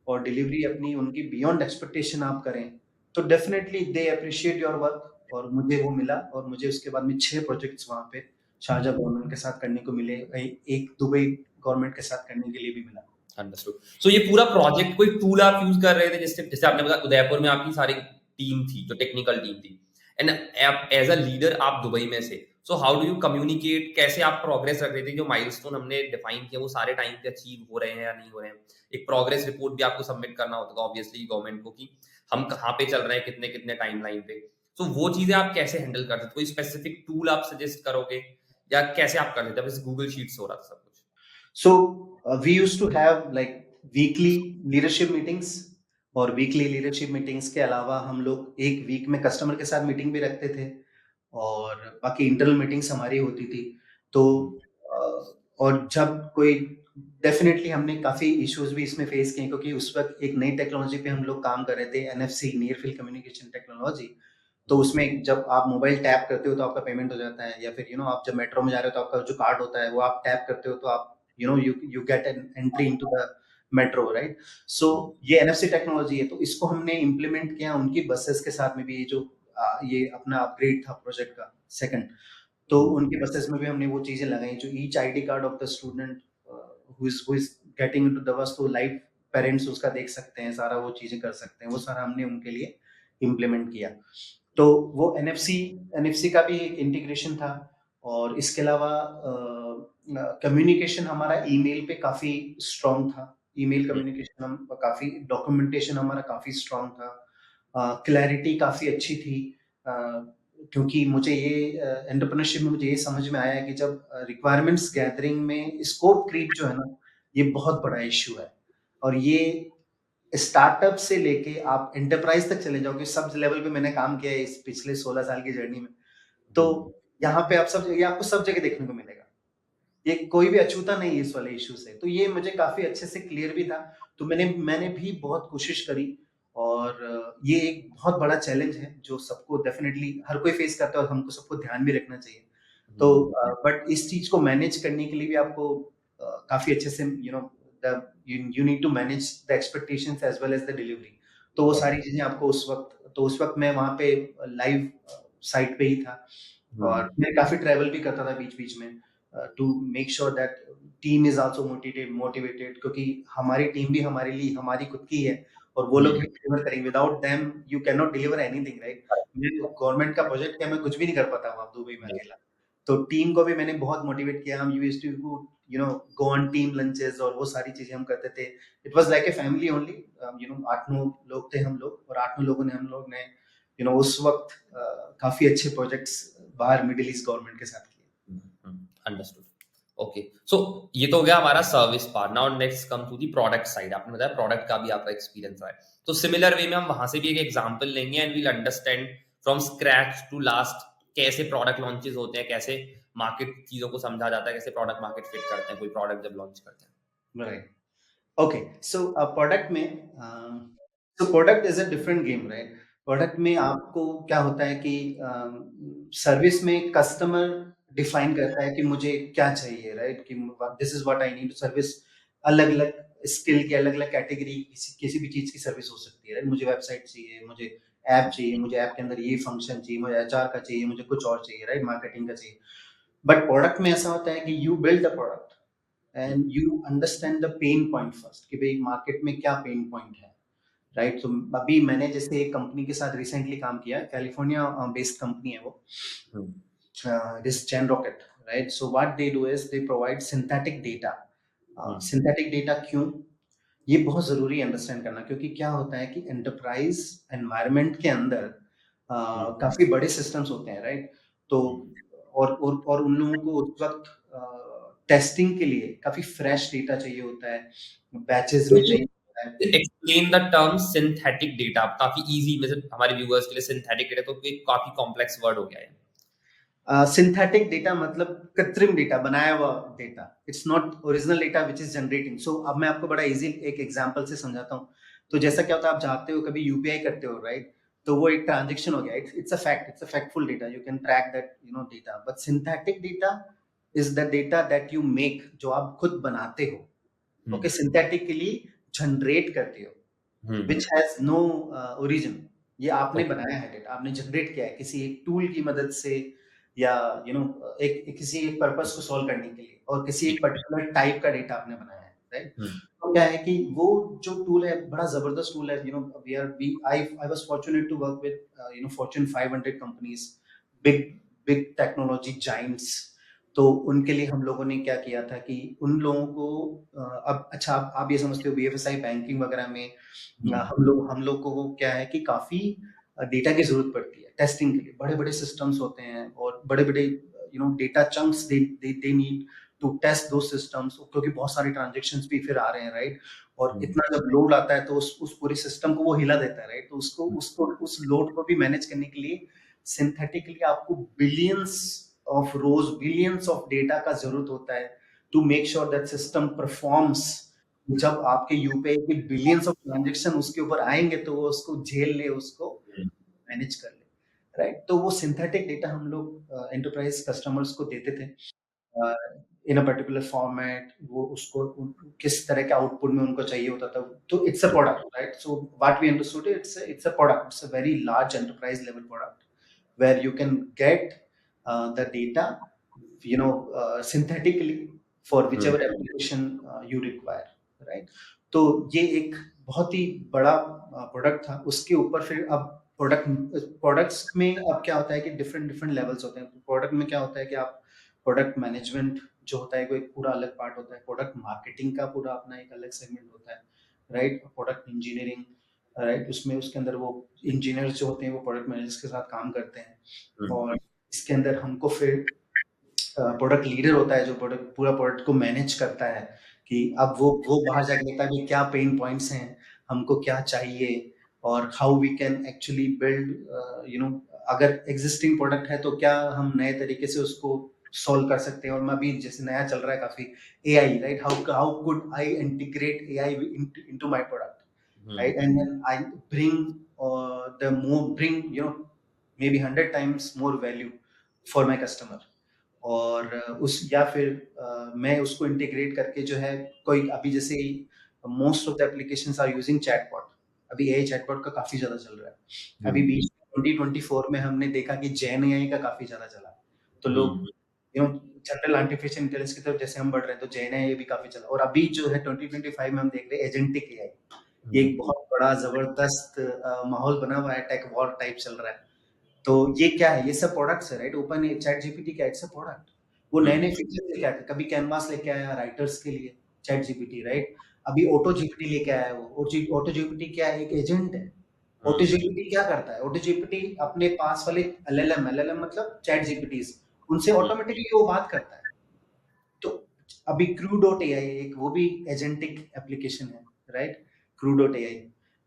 और डिलीवरी अपनी उनकी बियॉन्ड एक्सपेक्टेशन आप करें, तो definitely they appreciate your work. और मुझे वो मिला, और मुझे उसके बाद में 6 प्रोजेक्ट्स वहाँ पे शारजाह गवर्नमेंट के साथ करने को मिले, एक दुबई गवर्नमेंट के साथ करने के लिए भी मिला। अंडरस्टूड। सो ये पूरा प्रोजेक्ट कोई टूल आप यूज कर रहे थे? जैसे आपने बताया उदयपुर में आपकी सारी टीम थी, जो टेक्निकल टीम थी, एंड एज अ लीडर आप दुबई में से, so how do you communicate? कैसे आप प्रोग्रेस रख रहे थे? जो माइलस्टोन हमने डिफाइन किया वो सारे टाइम पे अचीव हो रहे हैं या नहीं हो रहे हैं? एक प्रोग्रेस रिपोर्ट भी आपको सबमिट करना होता है ऑब्वियसली गवर्नमेंट को, कि हम कहाँ पे चल रहे हैं, कितने कितने टाइमलाइन पे। सो वो चीजें आप कैसे हैंडल करते थे? कोई स्पेसिफिक टूल आप सजेस्ट करोगे या कैसे आप करते थे? बस गूगल शीट्स हो रहा था सब कुछ? So we used to have like weekly leadership meetings, और वीकली लीडरशिप मीटिंग्स के अलावा हम लोग एक वीक में कस्टमर के साथ मीटिंग भी रखते थे, और बाकी इंटरनल मीटिंग्स हमारी होती थी। तो और जब कोई डेफिनेटली हमने काफ़ी इश्यूज भी इसमें फेस किए, क्योंकि उस वक्त एक नई टेक्नोलॉजी पे हम लोग काम कर रहे थे, NFC, near field communication technology. तो उसमें जब आप मोबाइल टैप करते हो तो आपका पेमेंट हो जाता है, या फिर आप जब मेट्रो में जा रहे हो तो आपका जो कार्ड होता है वो आप टैप करते हो तो आप you get an entry into the metro, right? So ये NFC टेक्नोलॉजी है, तो इसको हमने इम्प्लीमेंट किया उनकी बसेस के साथ में भी। ये जो ये अपना अपग्रेड था प्रोजेक्ट का सेकंड, तो उनकी बसेस में भी हमने वो चीजें लगाई जो each ID card of the student who is getting into the bus, तो लाइव पेरेंट्स उसका देख सकते हैं, सारा वो चीजें कर सकते हैं, वो सारा हमने उनके लिए इम्प्लीमेंट किया। तो वो NFC का भी एक इंटीग्रेशन था। और इसके अलावा कम्युनिकेशन हमारा ईमेल पे काफी स्ट्रांग था। ईमेल कम्युनिकेशन हम काफी, डॉक्यूमेंटेशन हमारा काफी स्ट्रांग था, क्लैरिटी काफी अच्छी थी। क्योंकि मुझे ये एंटरप्रेन्योरशिप में मुझे ये समझ में आया कि जब रिक्वायरमेंट्स गैदरिंग में स्कोप क्रीप जो है ना, ये बहुत बड़ा इश्यू है। और ये स्टार्टअप से लेके आप एंटरप्राइज तक चले जाओगे, सब लेवल पे मैंने काम किया है इस पिछले 16 साल की जर्नी में। तो यहाँ पे आप ये आपको सब जगह देखने को मिलेगा, ये कोई भी अछूता नहीं है इस वाले इश्यू से। तो ये मुझे काफी अच्छे से क्लियर भी था। तो मैंने भी बहुत कोशिश करी। और ये एक बहुत बड़ा चैलेंज है जो सबको डेफिनेटली हर कोई फेस करता है, और हमको सबको ध्यान भी रखना चाहिए। तो बट इस चीज को मैनेज करने के लिए भी आपको काफी अच्छे से you need to manage the expectations as well as the delivery। तो वो सारी चीजें आपको उस वक्त मैं वहाँ पे लाइव साइट पे ही था। और मैं काफी ट्रैवल भी करता था बीच बीच में, to make sure that team is also motivated, क्योंकि हमारी टीम भी हमारे लिए हमारी खुद की है, और वो लोग भी डिलीवर करेंगे। Without them you can not deliver anything, right? Government का प्रोजेक्ट क्या, मैं कुछ भी नहीं कर पाता वहाँ दुबई में अकेला। तो टीम को भी मैंने बहुत मोटिवेट किया। हम used to go on team lunches, और वो सारी चीजें हम करते थे। It was like a family only. 8-9 लोग थे हम लोग, और 8-9 लोगों ने हम लोग ने उस वक्त काफी अच्छे प्रोजेक्ट्स बाहर मिडिल ईस्ट गवर्नमेंट के साथ किए। अंडरस्टूड। ओके, सो ये तो हो गया हमारा service part. Now next come to the product side. आपने बताया प्रोडक्ट का भी आपका एक्सपीरियंस रहा है, तो सिमिलर वे में हम वहां से भी एक एग्जांपल लेंगे and we'll understand from scratch to last कैसे प्रोडक्ट लॉन्चेस होते हैं, कैसे मार्केट चीजों को समझा जाता है, कैसे प्रोडक्ट मार्केट फिट करते हैं कोई प्रोडक्ट जब लॉन्च करते हैं। Right, okay. सो प्रोडक्ट में product is a different game, right? Product में आपको क्या होता है कि सर्विस में कस्टमर डिफाइन करता है कि मुझे क्या चाहिए, राइट? कि this is what I need. Service अलग अलग स्किल की अलग अलग कैटेगरी किसी भी चीज की सर्विस हो सकती है, राइट? मुझे वेबसाइट चाहिए, मुझे ऐप चाहिए, मुझे ऐप के अंदर ये फंक्शन चाहिए, मुझे HR का चाहिए, मुझे कुछ और चाहिए, राइट? मार्केटिंग का चाहिए। बट प्रोडक्ट में ऐसा होता है कि you build the product and you understand the pain point first, कि भाई मार्केट में क्या पेन पॉइंट है, राइट? तो अभी मैंने जैसे एक कंपनी के साथ रिसेंटली काम किया, कैलिफोर्निया बेस्ड कंपनी है वो, this chain rocket, right? So what they do is they provide synthetic data. Synthetic data क्यों, ये बहुत जरूरी है अंडरस्टैंड करना, क्योंकि क्या होता है कि एंटरप्राइज एनवायरनमेंट के अंदर काफी बड़े सिस्टम्स होते हैं, राइट? तो और उन लोगों को उस वक्त टेस्टिंग के लिए काफी फ्रेश डेटा चाहिए होता है, बैचेस में चाहिए होता है। Explain the term synthetic data काफी इजी, मतलब हमारे व्यूअर्स के लिए सिंथेटिक डेटा तो एक काफी कॉम्प्लेक्स वर्ड हो गया है। सिंथेटिक डेटा मतलब कृत्रिम डेटा, बनाया हुआ data. It's not original data which is generating. So अब मैं आपको बड़ा इजी एक एग्जांपल से समझाता हूँ। तो जैसा क्या होता है, आप जाते हो कभी UPI करते हो, राइट? तो वो एक ट्रांजेक्शन हो गया, it's a factful data, you can track that data. But synthetic data is the data that you make, जो आप खुद बनाते हो, ओके? सिंथेटिकली जनरेट करते हो, विच हैज नो ओरिजिन। ये आपने बनाया है डेटा, आपने जनरेट किया है किसी एक टूल की मदद से, या एक किसी एक पर्पस को सॉल्व करने के लिए, और किसी एक पर्टिकुलर टाइप का डेटा आपने बनाया है, राइट? तो क्या है कि वो जो टूल है बड़ा जबरदस्त टूल है। I was fortunate to work with Fortune 500 companies, big technology giants. तो उनके लिए हम लोगों ने क्या किया था कि उन लोगों को अब अच्छा, आप ये समझते हो BFSI बैंकिंग वगैरह में हम लोग को क्या है कि काफी डेटा की जरूरत पड़ती है टेस्टिंग के लिए। बड़े बड़े सिस्टम्स होते हैं, और बड़े बड़े data chunks they need to test दो सिस्टम्स, क्योंकि बहुत सारे ट्रांजेक्शंस भी फिर आ रहे हैं, राइट? और इतना जब लोड आता है तो उस पूरे सिस्टम को वो हिला देता है, राइट? तो उसको उस लोड को भी मैनेज करने के लिए सिंथेटिकली आपको billions of rose, billions of data का जरूरत होता है, to make sure that system performs. जब आपके यूपीआई के बिलियंस ऑफ ट्रांजैक्शन उसके ऊपर आएंगे तो वो उसको झेल ले, उसको मैनेज कर ले, राइट? तो वो सिंथेटिक डेटा हम लोग एंटरप्राइज कस्टमर्स को देते थे इन अ पर्टिकुलर फॉर्मेट, वो उसको किस तरह के आउटपुट में उनको चाहिए होता था। तो it's a product, right? So what we understood, it's a product, it's a very large enterprise level product where you can get the data, synthetically for whichever application you require, right? तो ये एक बहुत ही बड़ा product था। उसके ऊपर फिर अब प्रोडक्ट्स में अब क्या होता है कि डिफरेंट लेवल्स होते हैं। प्रोडक्ट में क्या होता है कि आप प्रोडक्ट मैनेजमेंट जो होता है, कोई पूरा अलग पार्ट होता है। प्रोडक्ट मार्केटिंग का पूरा अपना एक अलग सेगमेंट होता है, राइट? Product engineering, right? उसमें उसके अंदर वो इंजीनियर्स जो होते हैं वो प्रोडक्ट मैनेजर्स के साथ काम करते हैं। और इसके अंदर हमको फिर प्रोडक्ट लीडर होता है जो पूरा प्रोडक्ट को मैनेज करता है कि अब वो बाहर जाके देखता है कि क्या पेन पॉइंट्स हैं, हमको क्या चाहिए, और how we can actually build, अगर एग्जिस्टिंग प्रोडक्ट है तो क्या हम नए तरीके से उसको सॉल्व कर सकते हैं। और मैं अभी जैसे नया चल रहा है काफी AI, right? How could I integrate AI into my product, right? And then I bring maybe 100 times more value for my customer। और उस या फिर मैं उसको इंटीग्रेट करके जो है कोई अभी जैसे most of the applications are using chatbot. अभी AI चैटबॉट का काफी ज्यादा चल रहा है। अभी बीच 2024 में हमने देखा कि जेन AI का काफी ज्यादा चला, तो लोग जनरल आर्टिफिशियल इंटेलिजेंस की तरफ जैसे हम बढ़ रहे हैं तो जेन AI भी काफी चला। और अभी जो है 2025 में हम देख रहे हैं एजेंटिक AI, ये एक बहुत बड़ा जबरदस्त माहौल बना हुआ है, टेक वॉर टाइप चल रहा है। तो ये क्या है? ये सब प्रोडक्ट्स है, राइट? ओपन चैट जीपीटी क्या, इट्स अ प्रोडक्ट। वो नए फीचर लेके आया, कभी कैनवास लेके आया राइटर्स के लिए चैट जीपीटी, राइट? अभी ऑटो जीपीटी लेके आया है। वो ऑटो जीपीटी क्या है? एक एजेंट है। ऑटो जीपीटी क्या करता है? ऑटो जीपीटी अपने पास वाले एलएलएम मतलब चैट जीपीटीज, उनसे ऑटोमेटिकली वो बात करता है। तो अभी क्रू.ai एक वो भी एजेंटिक एप्लीकेशन है, राइट? क्रू.ai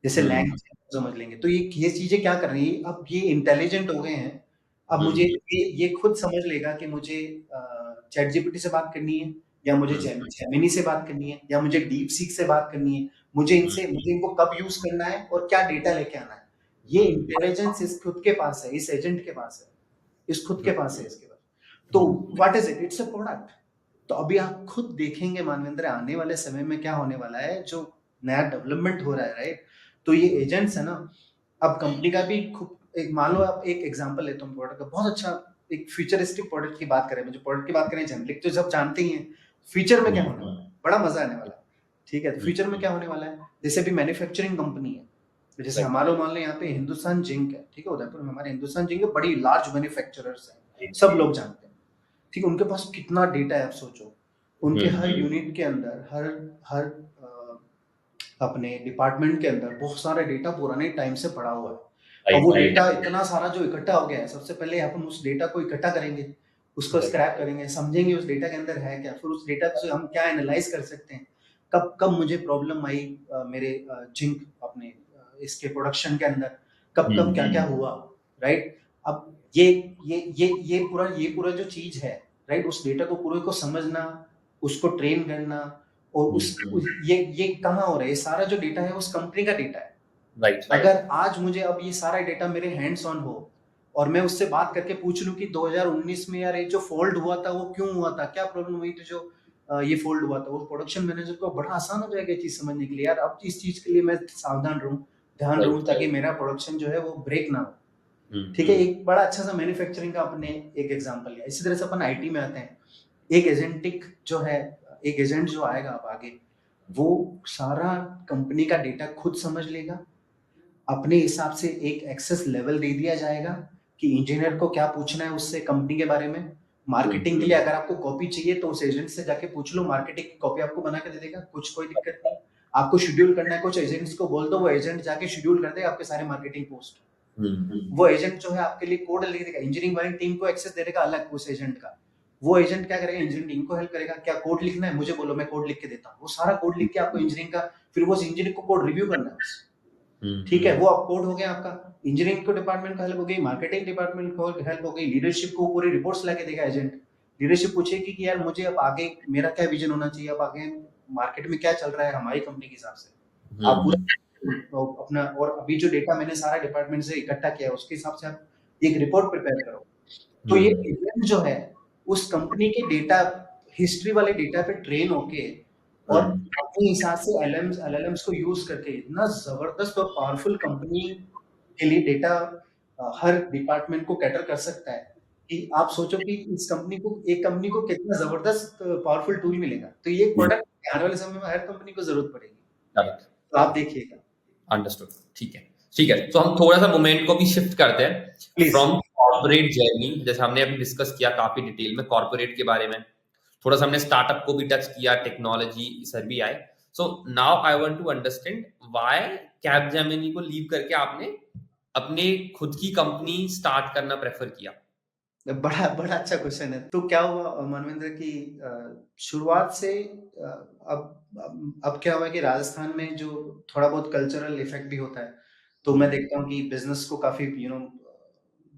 जैसे लैंग समझ लेंगे। तो ये चीजें क्या कर रही है, अब ये इंटेलिजेंट हो गए हैं। अब मुझे ये खुद समझ लेगा कि मुझे चैट जीपीटी से बात करनी है, या मुझे जेमिनी से बात करनी है, या मुझे डीप सीक से बात करनी है। मुझे इनको कब यूज करना है और क्या डेटा लेके आना है, ये इंटेलिजेंस इस खुद के पास है, इस एजेंट के पास है, इस खुद के पास है, इसके पास। तो what is it? It's a product. तो अभी आप खुद देखेंगे मानवेंद्र, आने वाले समय में क्या होने वाला है, जो नया डेवलपमेंट हो रहा है, राइट? तो ये एजेंट्स है ना, अब कंपनी का भी एक मान लो, आप एक एग्जांपल लेता हूँ प्रोडक्ट का, बहुत अच्छा एक फ्यूचरिस्टिक प्रोडक्ट की बात करें, मुझे प्रोडक्ट की बात करें जनरली तो सब जानते ही हैं फ्यूचर में क्या होने वाला है, बड़ा मजा आने वाला है। ठीक है, तो फ्यूचर में क्या होने वाला है, जैसे अभी मैन्युफैक्चरिंग कंपनी है, जैसे हमारे मान लो यहाँ पे हिंदुस्तान जिंक है, ठीक है, उदयपुर में हमारे हिंदुस्तान जिंक है, बड़ी लार्ज मैन्युफैक्चरर्स है, सब लोग जानते हैं, ठीक है, उनके पास कितना डेटा है आप सोचो। उनके हर यूनिट के अंदर, हर अपने डिपार्टमेंट के अंदर बहुत सारा डेटा पुराने टाइम से पड़ा हुआ है। और वो डेटा इतना सारा जो इकट्ठा हो गया है, सबसे पहले अपन उस डेटा को इकट्ठा करेंगे, उसको स्क्रैप करेंगे, समझेंगे उस डेटा के अंदर है क्या, फिर उस डेटा से हम क्या एनालाइज कर सकते हैं, कब मुझे प्रॉब्लम आई मेरे जिंक अपने इसके प्रोडक्शन के अंदर, कब क्या हुआ, राइट? अब ये पूरा जो चीज है, राइट, उस डेटा को पूरे को समझना, उसको ट्रेन करना, और ये कहाँ हो रहा है, ये सारा जो डेटा है उस कंपनी का डेटा है, राइट? अगर आज मुझे अब ये सारा डेटा मेरे हैंड्स ऑन हो और मैं उससे बात करके पूछ लूं कि 2019 में यार ये जो फोल्ड हुआ था वो क्यों हुआ था, क्या प्रॉब्लम हुई थी जो ये फोल्ड हुआ था, वो प्रोडक्शन मैनेजर को बड़ा आसान हो जाएगा ये चीज समझने के लिए। यार अब इस चीज के लिए मैं सावधान रहूं, ध्यान रहूं, ताकि मेरा प्रोडक्शन जो है वो ब्रेक ना हो। ठीक है, एक बड़ा अच्छा सा मैन्युफैक्चरिंग का अपने एक एग्जांपल है। इसी तरह से अपन आईटी में आते हैं, एक एजेंटिक जो है, एक एजेंट जो आएगा अब आगे, वो सारा कंपनी का डेटा खुद समझ लेगा, अपने हिसाब से एक एक्सेस लेवल दे दिया जाएगा कि इंजीनियर को क्या पूछना है उससे कंपनी के बारे में। मार्केटिंग के लिए अगर आपको कॉपी चाहिए तो उस एजेंट से जाके पूछ लो, मार्केटिंग की कॉपी आपको बना के दे देगा, कोई दिक्कत नहीं। आपको शेड्यूल करना है, कुछ एजेंट्स को बोल दो, वो एजेंट जाके शेड्यूल कर देगा आपके सारे मार्केटिंग पोस्ट। वो एजेंट जो है आपके लिए कोड लिख देगा, इंजीनियरिंग वाली टीम को एक्सेस दे देगा अलग उस एजेंट का। वो एजेंट क्या करेगा, इंजीनियरिंग टीम को हेल्प करेगा, क्या कोड लिखना है मुझे बोलो, मैं कोड लिख के देता हूँ। वो सारा कोड लिख के आपको इंजीनियरिंग का, फिर वो इंजीनियर को कोड रिव्यू करना है बस। ठीक है, वो अब कोड हो गया आपका, इंजीनियरिंग को डिपार्टमेंट को हेल्प हो गई, मार्केटिंग डिपार्टमेंट को हेल्प हो गई, लीडरशिप को पूरी रिपोर्ट्स लाके देगा एजेंट। लीडरशिप पूछेगी कि यार मुझे अब आगे मेरा क्या विजन होना चाहिए, अब आगे मार्केट में क्या चल रहा है हमारी कंपनी के हिसाब से। आप पूरा तो अपना, और अभी जो डेटा मैंने सारा डिपार्टमेंट से इकट्ठा किया है उसके हिसाब से आप एक रिपोर्ट प्रिपेयर करो। तो ये इवेंट जो है उस कंपनी के डेटा, हिस्ट्री वाले डेटा पे ट्रेन होके और अपने हिसाब से एलएलएम्स को यूज करके इतना जबरदस्त और पावरफुल कंपनी के लिए डेटा हर डिपार्टमेंट को कैटर कर सकता है कि आप सोचो कि इस कंपनी को, एक कंपनी को कितना जबरदस्त पावरफुल टूल मिलेगा। तो ये प्रोडक्ट आने वाले समय में हर कंपनी को जरूरत पड़ेगी, करेक्ट, तो आप देखिएगा। अंडरस्टूड, ठीक है ठीक है। तो हम थोड़ा सा मोमेंट को भी शिफ्ट करते हैं Please. फ्रॉम कॉर्पोरेट जर्नी, जैसे हमने अभी डिस्कस किया काफी डिटेल में कॉर्पोरेट के बारे में, थोड़ा सा हमने स्टार्टअप को भी टच किया, टेक्नोलॉजी सर भी आए। So now I want to understand why Capgemini को लीव करके आपने अपने खुद की कंपनी स्टार्ट करना प्रेफर किया। बड़ा बड़ा अच्छा क्वेश्चन है। तो क्या हुआ मनविंदर की शुरुआत से अब क्या हुआ कि राजस्थान में जो थोड़ा बहुत कल्चरल इफेक्ट भी होता है, तो मैं देखता हूँ कि बिजनेस को काफी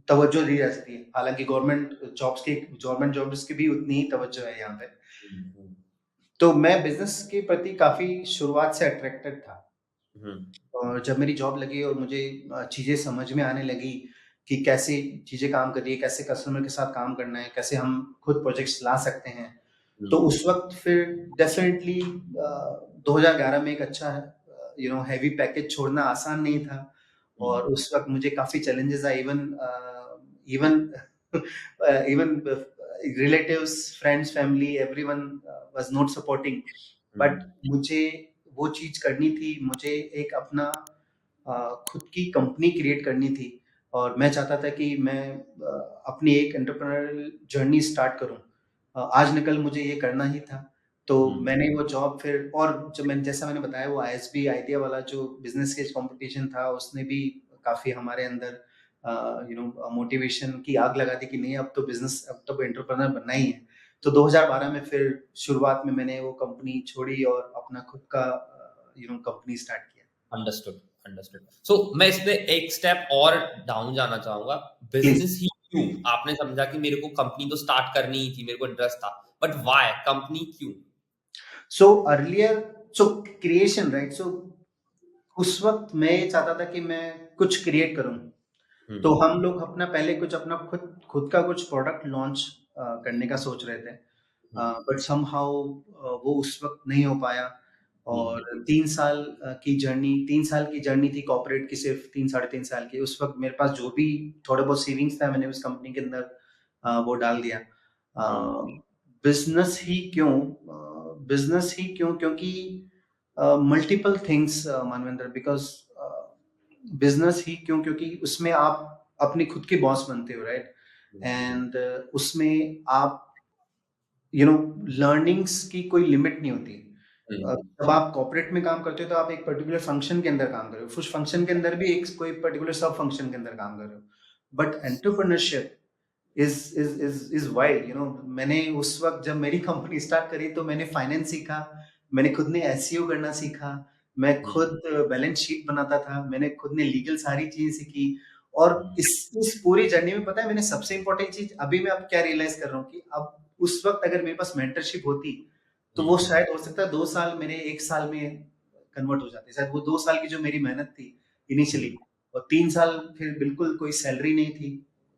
तवज्जो दी जाती है। हालांकि गवर्नमेंट जॉब्स की भी उतनी ही तवज्जो है यहाँ पे। तो मैं बिजनेस के प्रति काफी शुरुआत से अट्रैक्टेड था। और जब मेरी जॉब लगी और मुझे चीजें समझ में आने लगी कि कैसे चीजें काम कर रही है, कैसे कस्टमर के साथ काम करना है, कैसे हम खुद प्रोजेक्ट्स ला सकते हैं, तो उस वक्त फिर डेफिनेटली 2011 में एक अच्छा हैवी पैकेज छोड़ना आसान नहीं था। और उस वक्त मुझे काफी चैलेंजेस आए, even relatives, friends, family, everyone was not supporting. But मुझे वो चीज करनी थी, मुझे एक अपना खुद की कंपनी क्रिएट करनी थी और मैं चाहता था कि मैं अपनी एक एंटरप्रेन्योरियल जर्नी स्टार्ट करूं। आज न कल मुझे ये करना ही था। तो मैंने वो जॉब फिर, और जैसा मैंने बताया, वो आईएसबी आइडिया वाला जो बिजनेस केस कंपटीशन था उसने भी काफी हमारे अंदर मोटिवेशन की आग लगा दी कि नहीं, अब तो एंटरप्रेन्योर बनना ही है। तो 2012 में फिर शुरुआत में मैंने वो कंपनी छोड़ी और अपना खुद का कंपनी स्टार्ट किया। Understood understood. सो मैं इसमें एक स्टेप और डाउन जाना चाहूंगा। बिजनेस ही क्यों आपने समझा कि मेरे को कंपनी तो स्टार्ट करनी ही थी, मेरे को इंटरेस्ट था, बट व्हाई कंपनी क्यों? So earlier, creation, right. उस वक्त मैं ये चाहता था कि मैं कुछ क्रिएट करूं। तो हम लोग पहले कुछ अपना खुद का कुछ प्रोडक्ट लॉन्च करने का सोच रहे थे, बट समहाउ वो उस वक्त नहीं हो पाया। और 3 साल की जर्नी थी कॉर्पोरेट की, सिर्फ 3-3.5 साल की। उस वक्त मेरे पास जो भी थोड़े बहुत सेविंग्स था, मैंने उस कंपनी के अंदर वो डाल दिया। बिजनेस ही क्यों, क्योंकि multiple things Manvendra, because business ही क्यों, क्योंकि उसमें आप अपनी खुद के बॉस बनते हो, राइट। एंड उसमें आप लर्निंग्स की कोई लिमिट नहीं होती। जब आप कॉर्पोरेट में काम करते हो तो आप एक पर्टिकुलर फंक्शन के अंदर काम कर रहे हो, उस फंक्शन के अंदर भी एक कोई पर्टिकुलर सब फंक्शन के अंदर काम कर रहे हो। But entrepreneurship is wild. मैंने उस वक्त जब मेरी कंपनी स्टार्ट करी तो मैंने फाइनेंस सीखा, मैंने खुद ने एसईओ करना सीखा, मैं खुद बैलेंस शीट बनाता था, मैंने खुद ने लीगल सारी चीजें सीखी। और इस पूरी जर्नी में पता है मैंने सबसे इंपॉर्टेंट चीज अभी मैं अब क्या रियलाइज कर रहा हूँ कि अब उस वक्त अगर मेरे पास मेंटरशिप होती तो वो शायद हो सकता है 2 साल मेरे 1 साल में कन्वर्ट हो जाते। शायद वो 2 साल की जो मेरी मेहनत थी इनिशियली, और 3 साल फिर बिल्कुल कोई सैलरी नहीं थी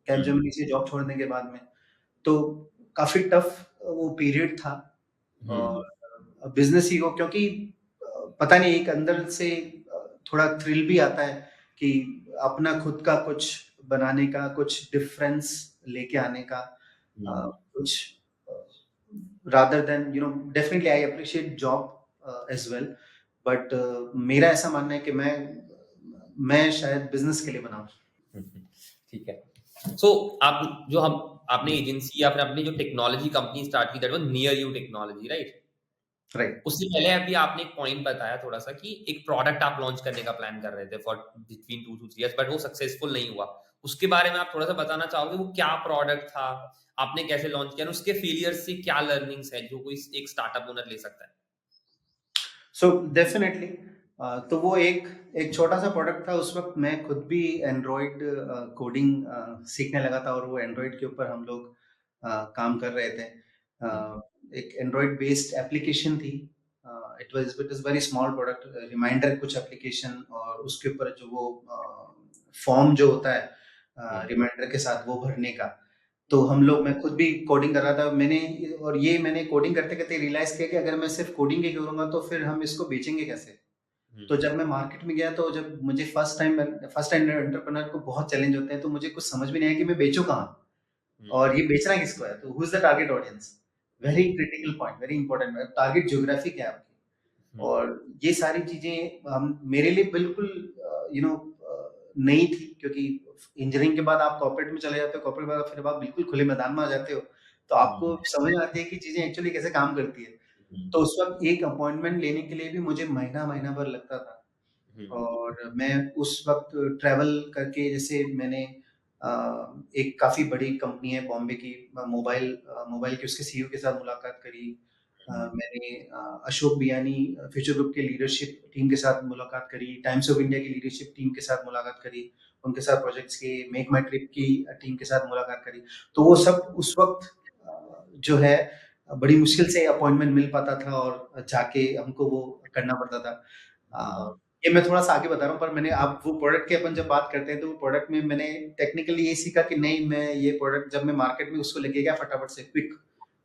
कैपजेमिनी से जॉब छोड़ने के बाद में, तो काफी टफ वो पीरियड था। और बिजनेस ही हो, क्योंकि पता नहीं एक अंदर से थोड़ा थ्रिल भी आता है कि अपना खुद का कुछ बनाने का, कुछ डिफरेंस लेके आने का, कुछ rather than definitely I appreciate job as well, but मेरा ऐसा मानना है कि मैं शायद बिजनेस के लिए बना हूँ। ठीक है। सो आपने एजेंसी या फिर अपनी जो टेक्नोलॉजी कंपनी स्टार्ट की, that was near you technology, right? Right. उससे पहले अभी आपने एक पॉइंट बताया थोड़ा सा कि एक प्रोडक्ट आप लॉन्च करने का प्लान कर रहे थे for between 2 to 3 years, but वो सक्सेसफुल नहीं हुआ। उसके बारे में आप थोड़ा सा बताना चाहोगे वो क्या प्रोडक्ट था, आपने कैसे लॉन्च किया, उसके फेलियर से क्या लर्निंग्स है जो कोई एक स्टार्टअप ओनर ले सकता है? सो डेफिनेटली तो वो एक छोटा सा प्रोडक्ट था। उस वक्त मैं खुद भी एंड्रॉइड कोडिंग सीखने लगा था और वो एंड्रॉइड के ऊपर हम लोग काम कर रहे थे। एक एंड्रॉइड बेस्ड एप्लीकेशन थी। It was very small product, reminder कुछ एप्लीकेशन, और उसके ऊपर जो वो फॉर्म जो होता है रिमाइंडर के साथ वो भरने का। तो हम लोग, मैं खुद भी कोडिंग कर रहा था मैंने कोडिंग करते करते रियलाइज किया कि अगर मैं सिर्फ कोडिंग ही करूंगा तो फिर हम इसको बेचेंगे कैसे। तो जब मैं मार्केट में गया, तो जब मुझे फर्स्ट टाइम एंटरप्रेन्योर को बहुत चैलेंज होते हैं, तो मुझे कुछ समझ में नहीं आया कि मैं बेचूं कहाँ और ये बेचना किसको है। तो who is the target audience, very critical point, very important. Target geography क्या है आपकी, और ये सारी चीजें हम मेरे लिए बिल्कुल यू नो नई थी, क्योंकि इंजीनियरिंग के बाद आप कॉर्पोरेट में चले जाते हो, कॉर्पोरेट के बाद फिर आप बिल्कुल खुले मैदान में आ जाते हो, तो आपको समझ में आती है कि चीजें एक्चुअली कैसे काम करती है। तो उस वक्त एक अपॉइंटमेंट लेने के लिए भी मुझे महीना भर लगता था। और मैं उस वक्त ट्रैवल करके, जैसे मैंने एक काफी बड़ी कंपनी है बॉम्बे की, मोबाइल की, उसके सीईओ के साथ मुलाकात करी। मैंने अशोक बियानी फ्यूचर ग्रुप के लीडरशिप टीम के साथ मुलाकात करी, टाइम्स ऑफ इंडिया की लीडरशिप टीम के साथ मुलाकात करी, उनके साथ प्रोजेक्ट्स के, मेक माई ट्रिप की टीम के साथ मुलाकात करी। तो वो सब उस वक्त जो है बड़ी मुश्किल से अपॉइंटमेंट मिल पाता था, और जाके हमको वो करना पड़ता था। ये मैं थोड़ा सा आगे बता रहा हूँ, पर मैंने, आप वो प्रोडक्ट की अपन जब बात करते हैं, तो वो प्रोडक्ट में मैंने टेक्निकली ये सीखा कि नहीं, मैं ये प्रोडक्ट जब मैं मार्केट में उसको लेके गया फटाफट से, quick,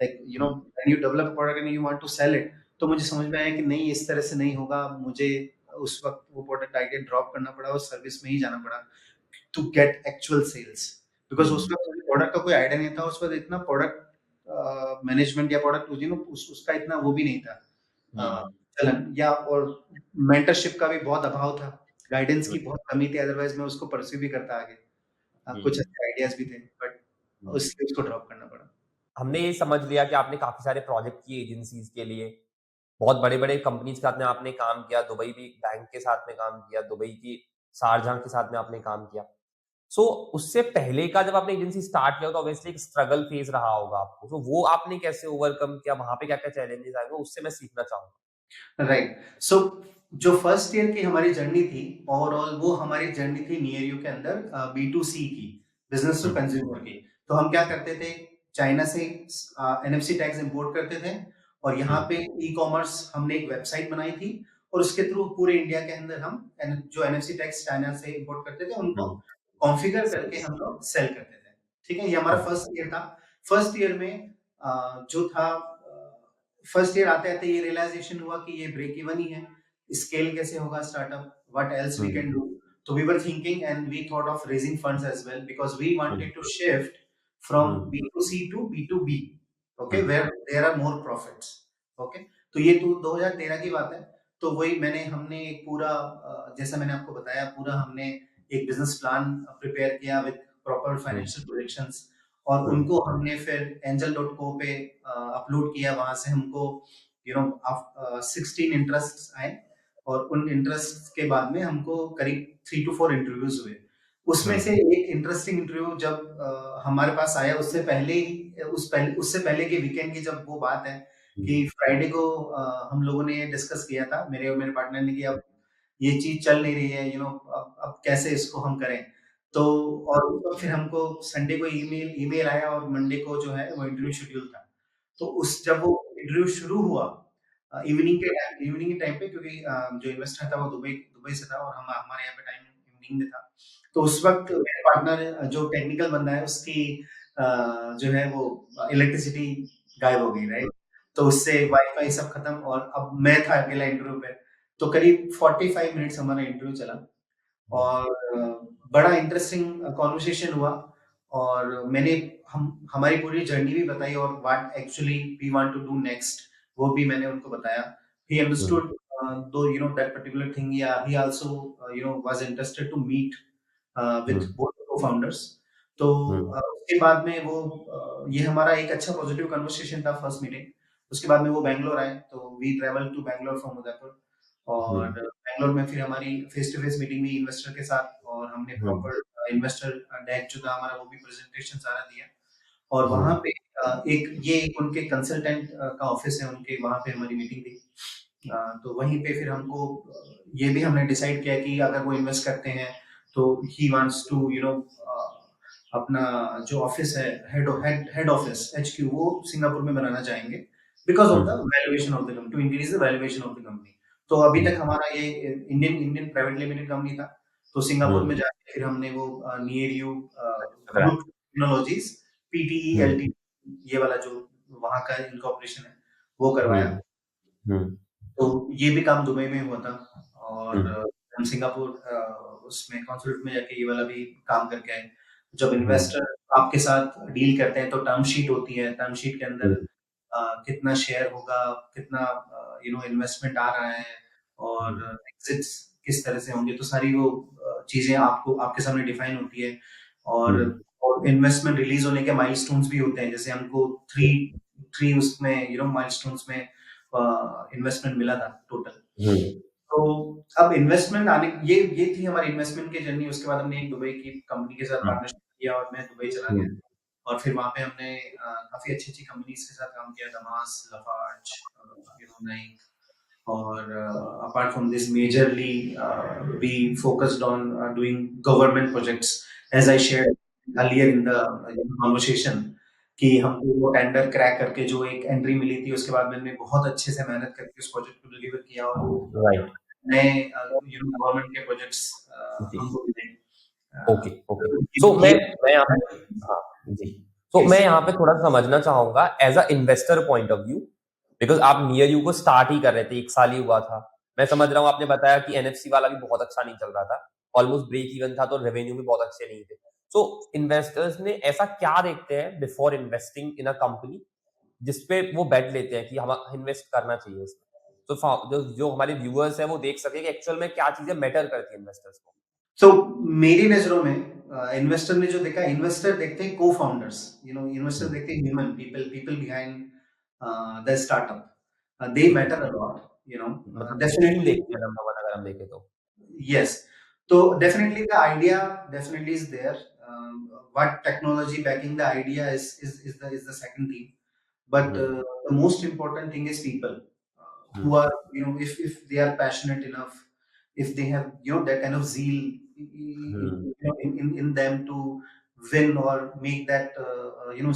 like when you develop product and you want to sell it, तो मुझे समझ में आया कि नहीं, इस तरह से नहीं होगा। मुझे उस वक्त वो प्रोडक्ट आइडिया ड्रॉप करना पड़ा और सर्विस में ही जाना पड़ा to get actual sales, because उस वक्त मुझे प्रोडक्ट का कोई आइडिया नहीं था। उस वक्त इतना प्रोडक्ट मैनेजमेंट या प्रोडक्ट उसका इतना वो भी नहीं था चलन, या और मेंटरशिप का भी बहुत अभाव था, गाइडेंस की बहुत कमी थी, अदरवाइज मैं उसको परस्यू भी करता आगे। कुछ अच्छे आइडियाज भी थे, बट उसको ड्रॉप करना पड़ा। हमने ये समझ लिया कि आपने काफी सारे प्रोजेक्ट किए एजेंसीज के लिए, बहुत बड़े बड़े कंपनीज के साथ में आपने काम किया, दुबई भी बैंक के साथ में काम किया, दुबई की शारजाह के साथ में आपने काम किया। सो उससे पहले का जब आपने एजेंसी स्टार्ट किया तो ऑब्वियसली एक स्ट्रगल फेज रहा होगा आपको, तो वो आपने कैसे ओवरकम किया, वहां पे क्या क्या चैलेंजेस आए, वो उससे मैं सीखना चाहूंगा। राइट। सो जो फर्स्ट ईयर की हमारी जर्नी थी ओवरऑल, वो हमारी जर्नी थी नियर यू के अंदर B2C की, बिजनेस टू कंज्यूमर की। तो हम क्या करते थे, चाइना से NFC टैग्स इंपोर्ट करते थे, और यहाँ पे ई कॉमर्स हमने एक वेबसाइट बनाई थी, और उसके थ्रू पूरे इंडिया के अंदर हम जो NFC टैग्स चाइना से इंपोर्ट करते थे उनको कॉन्फ़िगर करके हम लोग सेल करते थे। ठीक है, ये हमारा फर्स्ट ईयर था। फर्स्ट ईयर में जो था, फर्स्ट ईयर आते आते ये रियलाइजेशन हुआ कि ये ब्रेक इवन ही है, स्केल कैसे होगा startup, what else we can do. तो we were thinking and we thought of raising funds as well, because we wanted to shift from B2C to B2B, okay, where there are more profits. Okay, तो ये तो 2013 की बात है। तो वही हमने एक पूरा जैसा मैंने आपको बताया, पूरा हमने एक बिजनेस प्लान प्रिपेयर किया विद प्रॉपर फाइनेंशियल प्रोजेक्शंस, और उनको हमने फिर angel.co पे अपलोड किया। वहां से हमको 16 इंटरेस्ट आए, और उन इंटरेस्ट के बाद में हमको करीब 3 to 4 इंटरव्यूज हुए। उसमें से एक इंटरेस्टिंग इंटरव्यू जब हमारे पास आया, उससे पहले के वीकेंड की जब वो बात है कि फ्राइडे को हम लोगों ने डिस्कस किया था, मेरे और मेरे पार्टनर ने, कि अब ये चीज चल नहीं रही है, अब कैसे इसको हम करें। तो और तो फिर हमको संडे को ईमेल आया, और मंडे को जो है वो इंटरव्यू शेड्यूल था। तो जब वो इंटरव्यू शुरू हुआ इवनिंग के टाइम पे, क्योंकि जो इन्वेस्टर था वो दुबई से था, और हमारे यहाँ पे टाइम इवनिंग में था। तो उस वक्त मेरे पार्टनर जो टेक्निकल बंदा है, उसकी जो है वो इलेक्ट्रिसिटी गायब हो गई, राइट। तो उससे वाईफाई सब खत्म, और अब मैं था अकेला इंटरव्यू पे। तो करीब 45 मिनट्स हमारा इंटरव्यू चला, और बड़ा इंटरेस्टिंग कॉन्वर्सेशन हुआ, और हमारी पूरी जर्नी भी बताई, और what actually we want to do next, वो भी मैंने उनको बताया। ही अंडरस्टूड दो दैट पर्टिकुलर थिंग, या he also was interested to meet with both co-founders. तो उसके बाद में ये हमारा एक अच्छा पॉजिटिव कन्वर्सेशन था, फर्स्ट मीटिंग। उसके बाद में वो बैंगलोर आए, तो we travel to Bangalore from Udaipur, और बैंगलोर में फिर हमारी फेस टू फेस मीटिंग हुई इन्वेस्टर के साथ, और हमने प्रॉपर इन्वेस्टर डेक जो था हमारा, वो भी प्रेजेंटेशन सारा दिया। और वहां पे एक उनके कंसल्टेंट का ऑफिस है उनके, वहां पे हमारी मीटिंग थी। तो वहीं पे फिर हमको ये भी हमने डिसाइड किया कि अगर वो इन्वेस्ट करते हैं, तो ही वांट्स टू अपना जो ऑफिस है, हेड ऑफिस HQ, वो सिंगापुर में बनाना चाहेंगे because of the valuation of the company, to increase the valuation of the company. तो अभी तक हमारा ये इंडियन प्राइवेट लिमिटेड कंपनी था, तो सिंगापुर में जाके फिर हमने वो near you group technologies PTE LTD, ये वाला जो वहाँ का इनकॉर्पोरेशन है वो करवाया। तो ये भी काम दुबई में हुआ था, और हम सिंगापुर उसमें कॉन्सुलेट में जाके ये वाला भी काम करके आए। जब इन्वेस्टर आपके साथ डील करते हैं तो टर्म शीट होती है, टर्म शीट के अंदर कितना शेयर होगा, कितना इन्वेस्टमेंट आ रहा है, और एग्जिट्स किस तरह से होंगे, तो सारी वो चीजें आपको आपके सामने डिफाइन होती है। और इन्वेस्टमेंट रिलीज होने के माइलस्टोन्स भी होते हैं, जैसे हमको थ्री उसमें माइलस्टोन्स में इन्वेस्टमेंट मिला था टोटल। तो अब इन्वेस्टमेंट आने ये थी हमारी इन्वेस्टमेंट की जर्नी। उसके बाद हमने एक दुबई की कंपनी के साथ पार्टनरशिप किया और मैं दुबई चला गया, और फिर वहाँ पे हमने काफी अच्छी कंपनीज के साथ काम किया, दमास, लफार्ज, नाइक, और apart from this majorly we focused on doing government projects, as I shared earlier in the conversation, कि हमको वो टेंडर क्रैक करके जो एक एंट्री मिली थी, उसके बाद मैंने बहुत अच्छे से मेहनत करके उस प्रोजेक्ट को डिलीवर किया, और नए गवर्नमेंट के प्रोजेक्ट्स हमको मिले। ओके सो मैं यहाँ पे हाँ जी तो मैं यहाँ पे थोड़ा समझना चाहूंगा as a investor point of view, because आप नियर यू को स्टार्ट ही कर रहे थे, 1 साल ही हुआ था। मैं समझ रहा हूँ, आपने बताया कि NFC वाला भी बहुत अच्छा नहीं चल रहा था, ऑलमोस्ट ब्रेक इवन था, तो रेवेन्यू भी बहुत अच्छे नहीं थे। सो इन्वेस्टर्स ने ऐसा क्या देखते हैं before investing in a company जिसपे वो बेट लेते हैं कि हम इन्वेस्ट करना चाहिए इसमें? तो जो हमारे व्यूअर्स हैं वो देख सके कि एक्चुअल में क्या चीजें मैटर करती है इन्वेस्टर्स को। तो मेरी नजरों में इन्वेस्टर ने जो देखा, इन्वेस्टर देखते हैं को फाउंडर्स, इन्वेस्टर देखते हैं human people behind the startup, they matter a lot, मतलब टीम डेफिनेटली। देखते हैं नंबर 1 अगर हम देखें तो। Yes. So definitely the idea definitely is there. What technology backing the idea is the second thing. But the most important thing is people who are, if they are passionate enough, if they have that kind of zeal in them to win or make that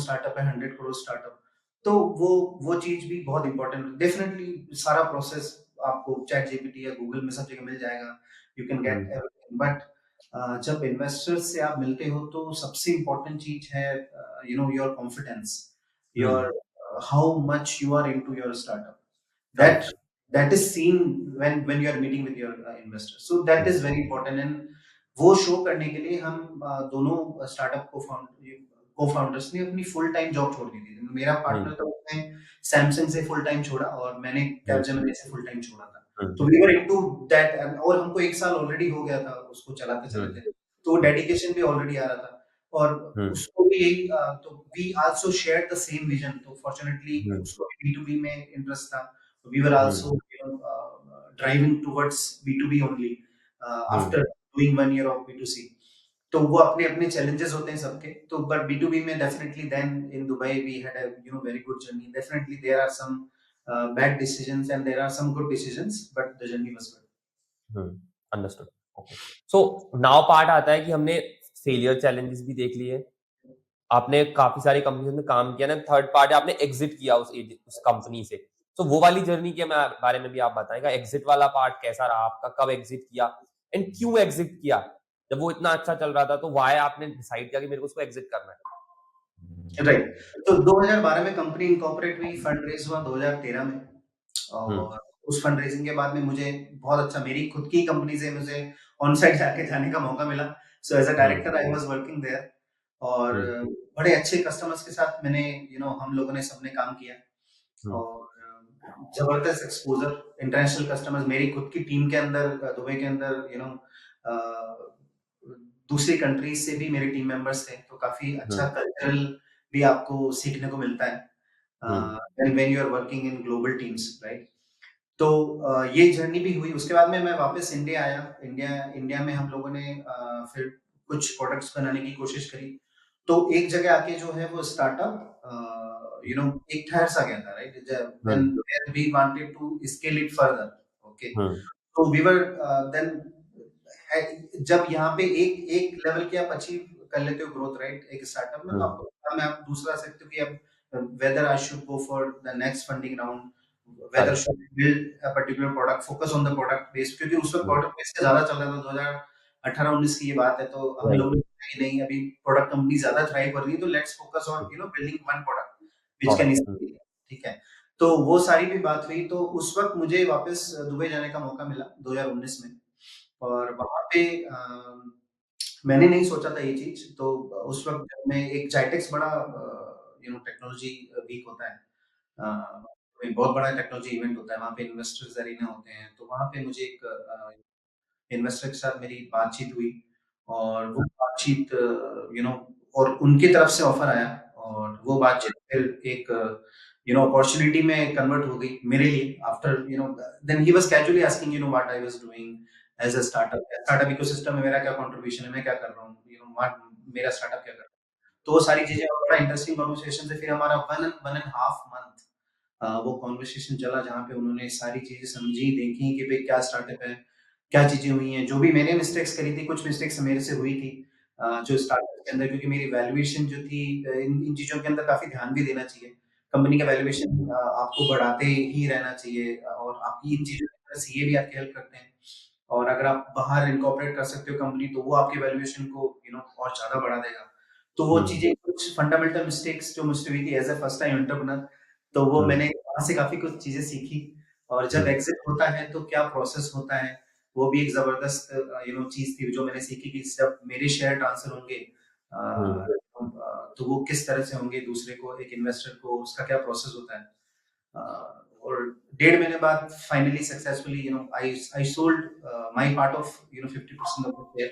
startup a 100 crore startup. तो वो चीज भी बहुत important है। Definitely सारा process आपको ChatGPT या Google में सब जगह मिल जाएगा, you can get everything. But जब इन्वेस्टर्स से आप मिलते हो तो सबसे इम्पोर्टेंट चीज है your confidence, your how much you are into your startup, that is seen when you are meeting with your investor, so that is very important। and वो शो करने के लिए हम दोनों स्टार्टअप को-फाउंडर्स ने अपनी फुल टाइम जॉब छोड़ दी थी। मेरा पार्टनर था, उसने सैमसंग से फुल टाइम छोड़ा और मैंने कैपजेमिनी से फुल टाइम छोड़ा था। तो वी वर इनटू दैट, और हमको 1 साल ऑलरेडी हो गया था उसको चलाते तो डेडिकेशन भी ऑलरेडी आ रहा था, और उसको भी यही तो we also shared the same vision. तो फॉर्चुनेटली उसको B2B में इंटरेस्ट था, तो we were also driving towards B2B only after doing 1 year of B2C। तो वो अपने अपने चैलेंजेस होते हैं सबके, तो बट B2B में definitely then in Dubai we had a very good journey. Definitely there are some bad decisions and there are some good decisions, but the journey was good. Understood. Okay so now part आता है कि हमने failure challenges भी देख लिए, आपने काफी सारी कंपनीज में काम किया ना, थर्ड पार्ट है आपने एग्जिट किया उस कंपनी से। तो वो वाली जर्नी के बारे में भी आप बताएगा, एग्जिट वाला पार्ट कैसा रहा आपका, कब एग्जिट किया एंड क्यों एग्जिट किया? जब वो इतना अच्छा चल रहा था तो वाई आपने डिसाइड किया कि मेरे को उसको एग्जिट करना है? राइट। तो 2012 में कंपनी इनकॉर्पोरेट हुई, फंड रेज हुआ 2013 में, और उस फंड रेजिंग के बाद में मुझे बहुत अच्छा, मेरी खुद की कंपनी से मुझे ऑन साइट जाने का मौका मिला। So as a director I was working there, और बड़े अच्छे कस्टमर्स के साथ मैंने हम लोगों ने सबने काम किया, और जबरदस्त एक्सपोजर, इंटरनेशनल कस्टमर्स मेरी खुद की टीम के अंदर, दुबई के अंदर दूसरी कंट्रीज से भी मेरे टीम मेंबर्स थे, तो काफी अच्छा कल्चरल भी आपको सीखने को मिलता है when you are working in global teams, right? तो ये जर्नी भी हुई। उसके बाद में मैं वापस इंडिया आया। इंडिया में हम लोगों ने फिर कुछ प्रोडक्ट्स बनाने की कोशिश करी, तो एक जगह आके जो है वो स्टार्टअप एक ठहर सा गया था, right? when we wanted to scale it further, okay? तो we were then जब यहाँ पे एक लेवल की आप अचीव कर लेते हो ग्रोथ राइट एक स्टार्टअप में, तो हम्म, आपको में आप दूसरा सकते हो कि अब whether I should go for the next funding round, whether correct, should build a particular product, focus on the product base, क्योंकि उस वक्त हम्म, प्रोडक्ट बेस का ज्यादा चल रहा था। 2018-19 की ये बात है, तो हम right, लोग ने सोचा कि नहीं, अभी प्रोडक्ट कंपनी ज्यादा थ्राइव कर रही है, तो let's focus on building one product which can product, scale. ठीक है, तो वो सारी भी बात हुई। तो उस वक्त मुझे वापस दुबई जाने का मौका मिला 2019 में, और वहां पे मैंने नहीं सोचा था ये चीज। तो उस वक्त जब मैं एक जाइटेक्स बड़ा टेक्नोलॉजी वीक होता है, एक बहुत बड़ा टेक्नोलॉजी इवेंट होता है, वहाँ पे इन्वेस्टर्स अरीना होते हैं, तो वहाँ पे मुझे एक इन्वेस्टर के साथ मेरी बातचीत हुई, और वो बातचीत और उनकी तरफ से ऑफर आया, और वो बातचीत फिर एक अपॉर्चुनिटी में कन्वर्ट हो गई मेरे लिए। After then he was casually asking what I was doing as a startup ecosystem में मेरा क्या कंट्रीब्यूशन है, मैं क्या कर रहा हूँ, व्हाट मेरा स्टार्टअप क्या कर रहा है। तो वो सारी चीजें, और बड़ा इंटरेस्टिंग कन्वर्सेशन से फिर हमारा 1.5 मंथ वो कॉन्वर्सेशन चला, जहाँ पे उन्होंने सारी चीजें समझी, देखी कि भाई क्या स्टार्टअप है, क्या चीजें हुई हैं, जो भी मैंने मिस्टेक्स करी थी, कुछ मिस्टेक्स मेरे से हुई थी जो स्टार्टअप के अंदर, क्योंकि मेरी वैल्यूएशन जो थी, इन चीजों के अंदर काफी ध्यान भी देना चाहिए। कंपनी का वैल्यूएशन आपको बढ़ाते ही रहना चाहिए, और आपकी इन चीजों के अंदर सीए भी आपकी हेल्प करते हैं, और अगर आप बाहर इनकॉर्पोरेट कर सकते हो कंपनी, तो वो आपके वैल्यूएशन को और ज्यादा बढ़ा देगा। तो वो हम्म, चीजें, कुछ फंडामेंटल मिस्टेक्स जो मुझसे हुई थी as a first time entrepreneur, तो वो हम्म, मैंने वहाँ से काफ़ी कुछ चीज़ें सीखी। और जब हम्म, एग्ज़िट होता है तो क्या प्रोसेस होता है, वो भी एक ज़बरदस्त चीज़ थी जो मैंने सीखी, कि जब मेरे शेयर ट्रांसफ़र होंगे हम्म, तो वो किस तरह से होंगे दूसरे को, एक इन्वेस्टर को, उसका क्या प्रोसेस होता है। और 1.5 महीने बाद finally successfully I sold my part of 50% of the share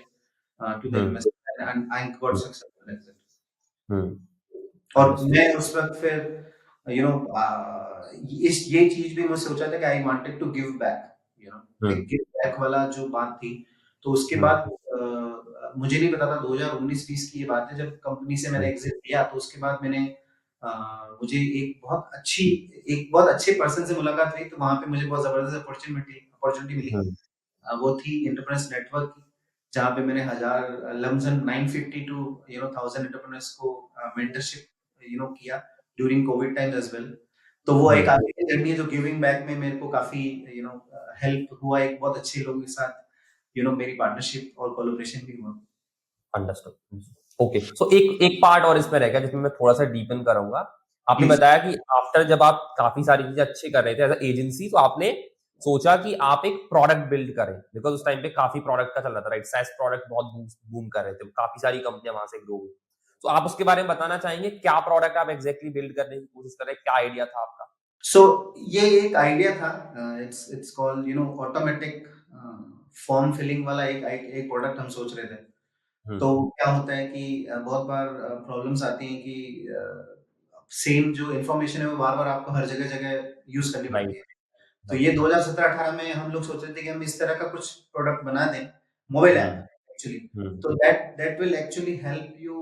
to the hmm, investor, and I got successful exit. Hmm, और understood, मैं उस वक़्त फिर यू नो इस ये चीज़ भी मैं सोचा था कि I wanted to give back, एक हम्म, गिव बैक वाला जो बात थी। तो उसके हम्म, बाद मुझे नहीं पता था, 2019-20 की ये बात है, जब कंपनी से मैंने हम्म, एग्ज़िट लिया, तो उसके बाद मुझे एक बहुत अच्छे पर्सन से मुलाकात हुई, तो वहाँ पे मुझे बहुत ज़बरदस्त अपॉर्च्युनिटी मिली। हम्म, वो थी एंटरप्रेन्योर्स नेटवर्क की, जहाँ पे मैंने लमसम 950 टू 1000 एंटरप्रेन्योर्स को मेंटरशिप किया during Covid times as well. तो वो एक हम्म, आगे की जर्नी है जो गिविंग बैक में मेरे को काफ़ी हेल्प हुआ, एक बहुत अच्छे लोगों के साथ मेरी पार्टनरशिप और कोलैबोरेशन भी हुआ। अंडरस्टूड। ओके, सो एक एक पार्ट और इसमें रह गया जिसमें मैं थोड़ा सा डीपन करूंगा। आपने प्लीज़। बताया कि आफ्टर जब आप काफी सारी चीजें अच्छी कर रहे थे एज अ एजेंसी, तो आपने सोचा कि आप एक प्रोडक्ट बिल्ड करें, बिकॉज उस टाइम पे काफी प्रोडक्ट का चल रहा था, राइट? सैस प्रोडक्ट बहुत बूम कर रहे थे, काफी सारी कंपनियां वहां से ग्रो हुई। तो आप उसके बारे में बताना चाहेंगे, क्या प्रोडक्ट आप एग्जैक्टली बिल्ड करने की कोशिश कर रहे हैं, क्या आइडिया था आपका? सो ये एक आइडिया था, it's called automatic form filling वाला एक प्रोडक्ट हम सोच रहे थे। तो हम्म, क्या होता है कि बहुत बार प्रॉब्लम्स आती हैं कि सेम जो इन्फॉर्मेशन है वो बार-बार आपको हर जगह-जगह यूज़ करनी राइट, पड़ती है। तो राइट, ये 2017-18 में हम लोग सोच रहे थे कि हम इस तरह का कुछ प्रोडक्ट बना दें, mobile hmm, app actually. Hmm, तो that will actually help you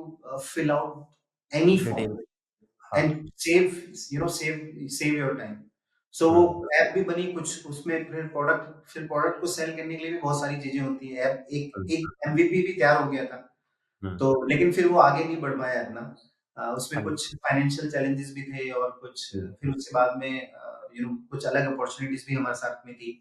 fill out any form detail, हाँ, and save your time. So वो हम्म, ऐप भी बनी कुछ, उसमें फिर प्रोडक्ट को सेल करने के लिए भी बहुत सारी चीज़ें होती हैं। ऐप एक हम्म, एक एमवीपी भी तैयार हो गया था। हम्म, तो लेकिन फिर वो आगे नहीं बढ़ पाया इतना। उसमें कुछ understood, फाइनेंशियल चैलेंजेस भी थे, और कुछ हम्म, फिर उसके बाद में कुछ अलग अपॉर्च्युनिटीज़ भी हमारे साथ में थी,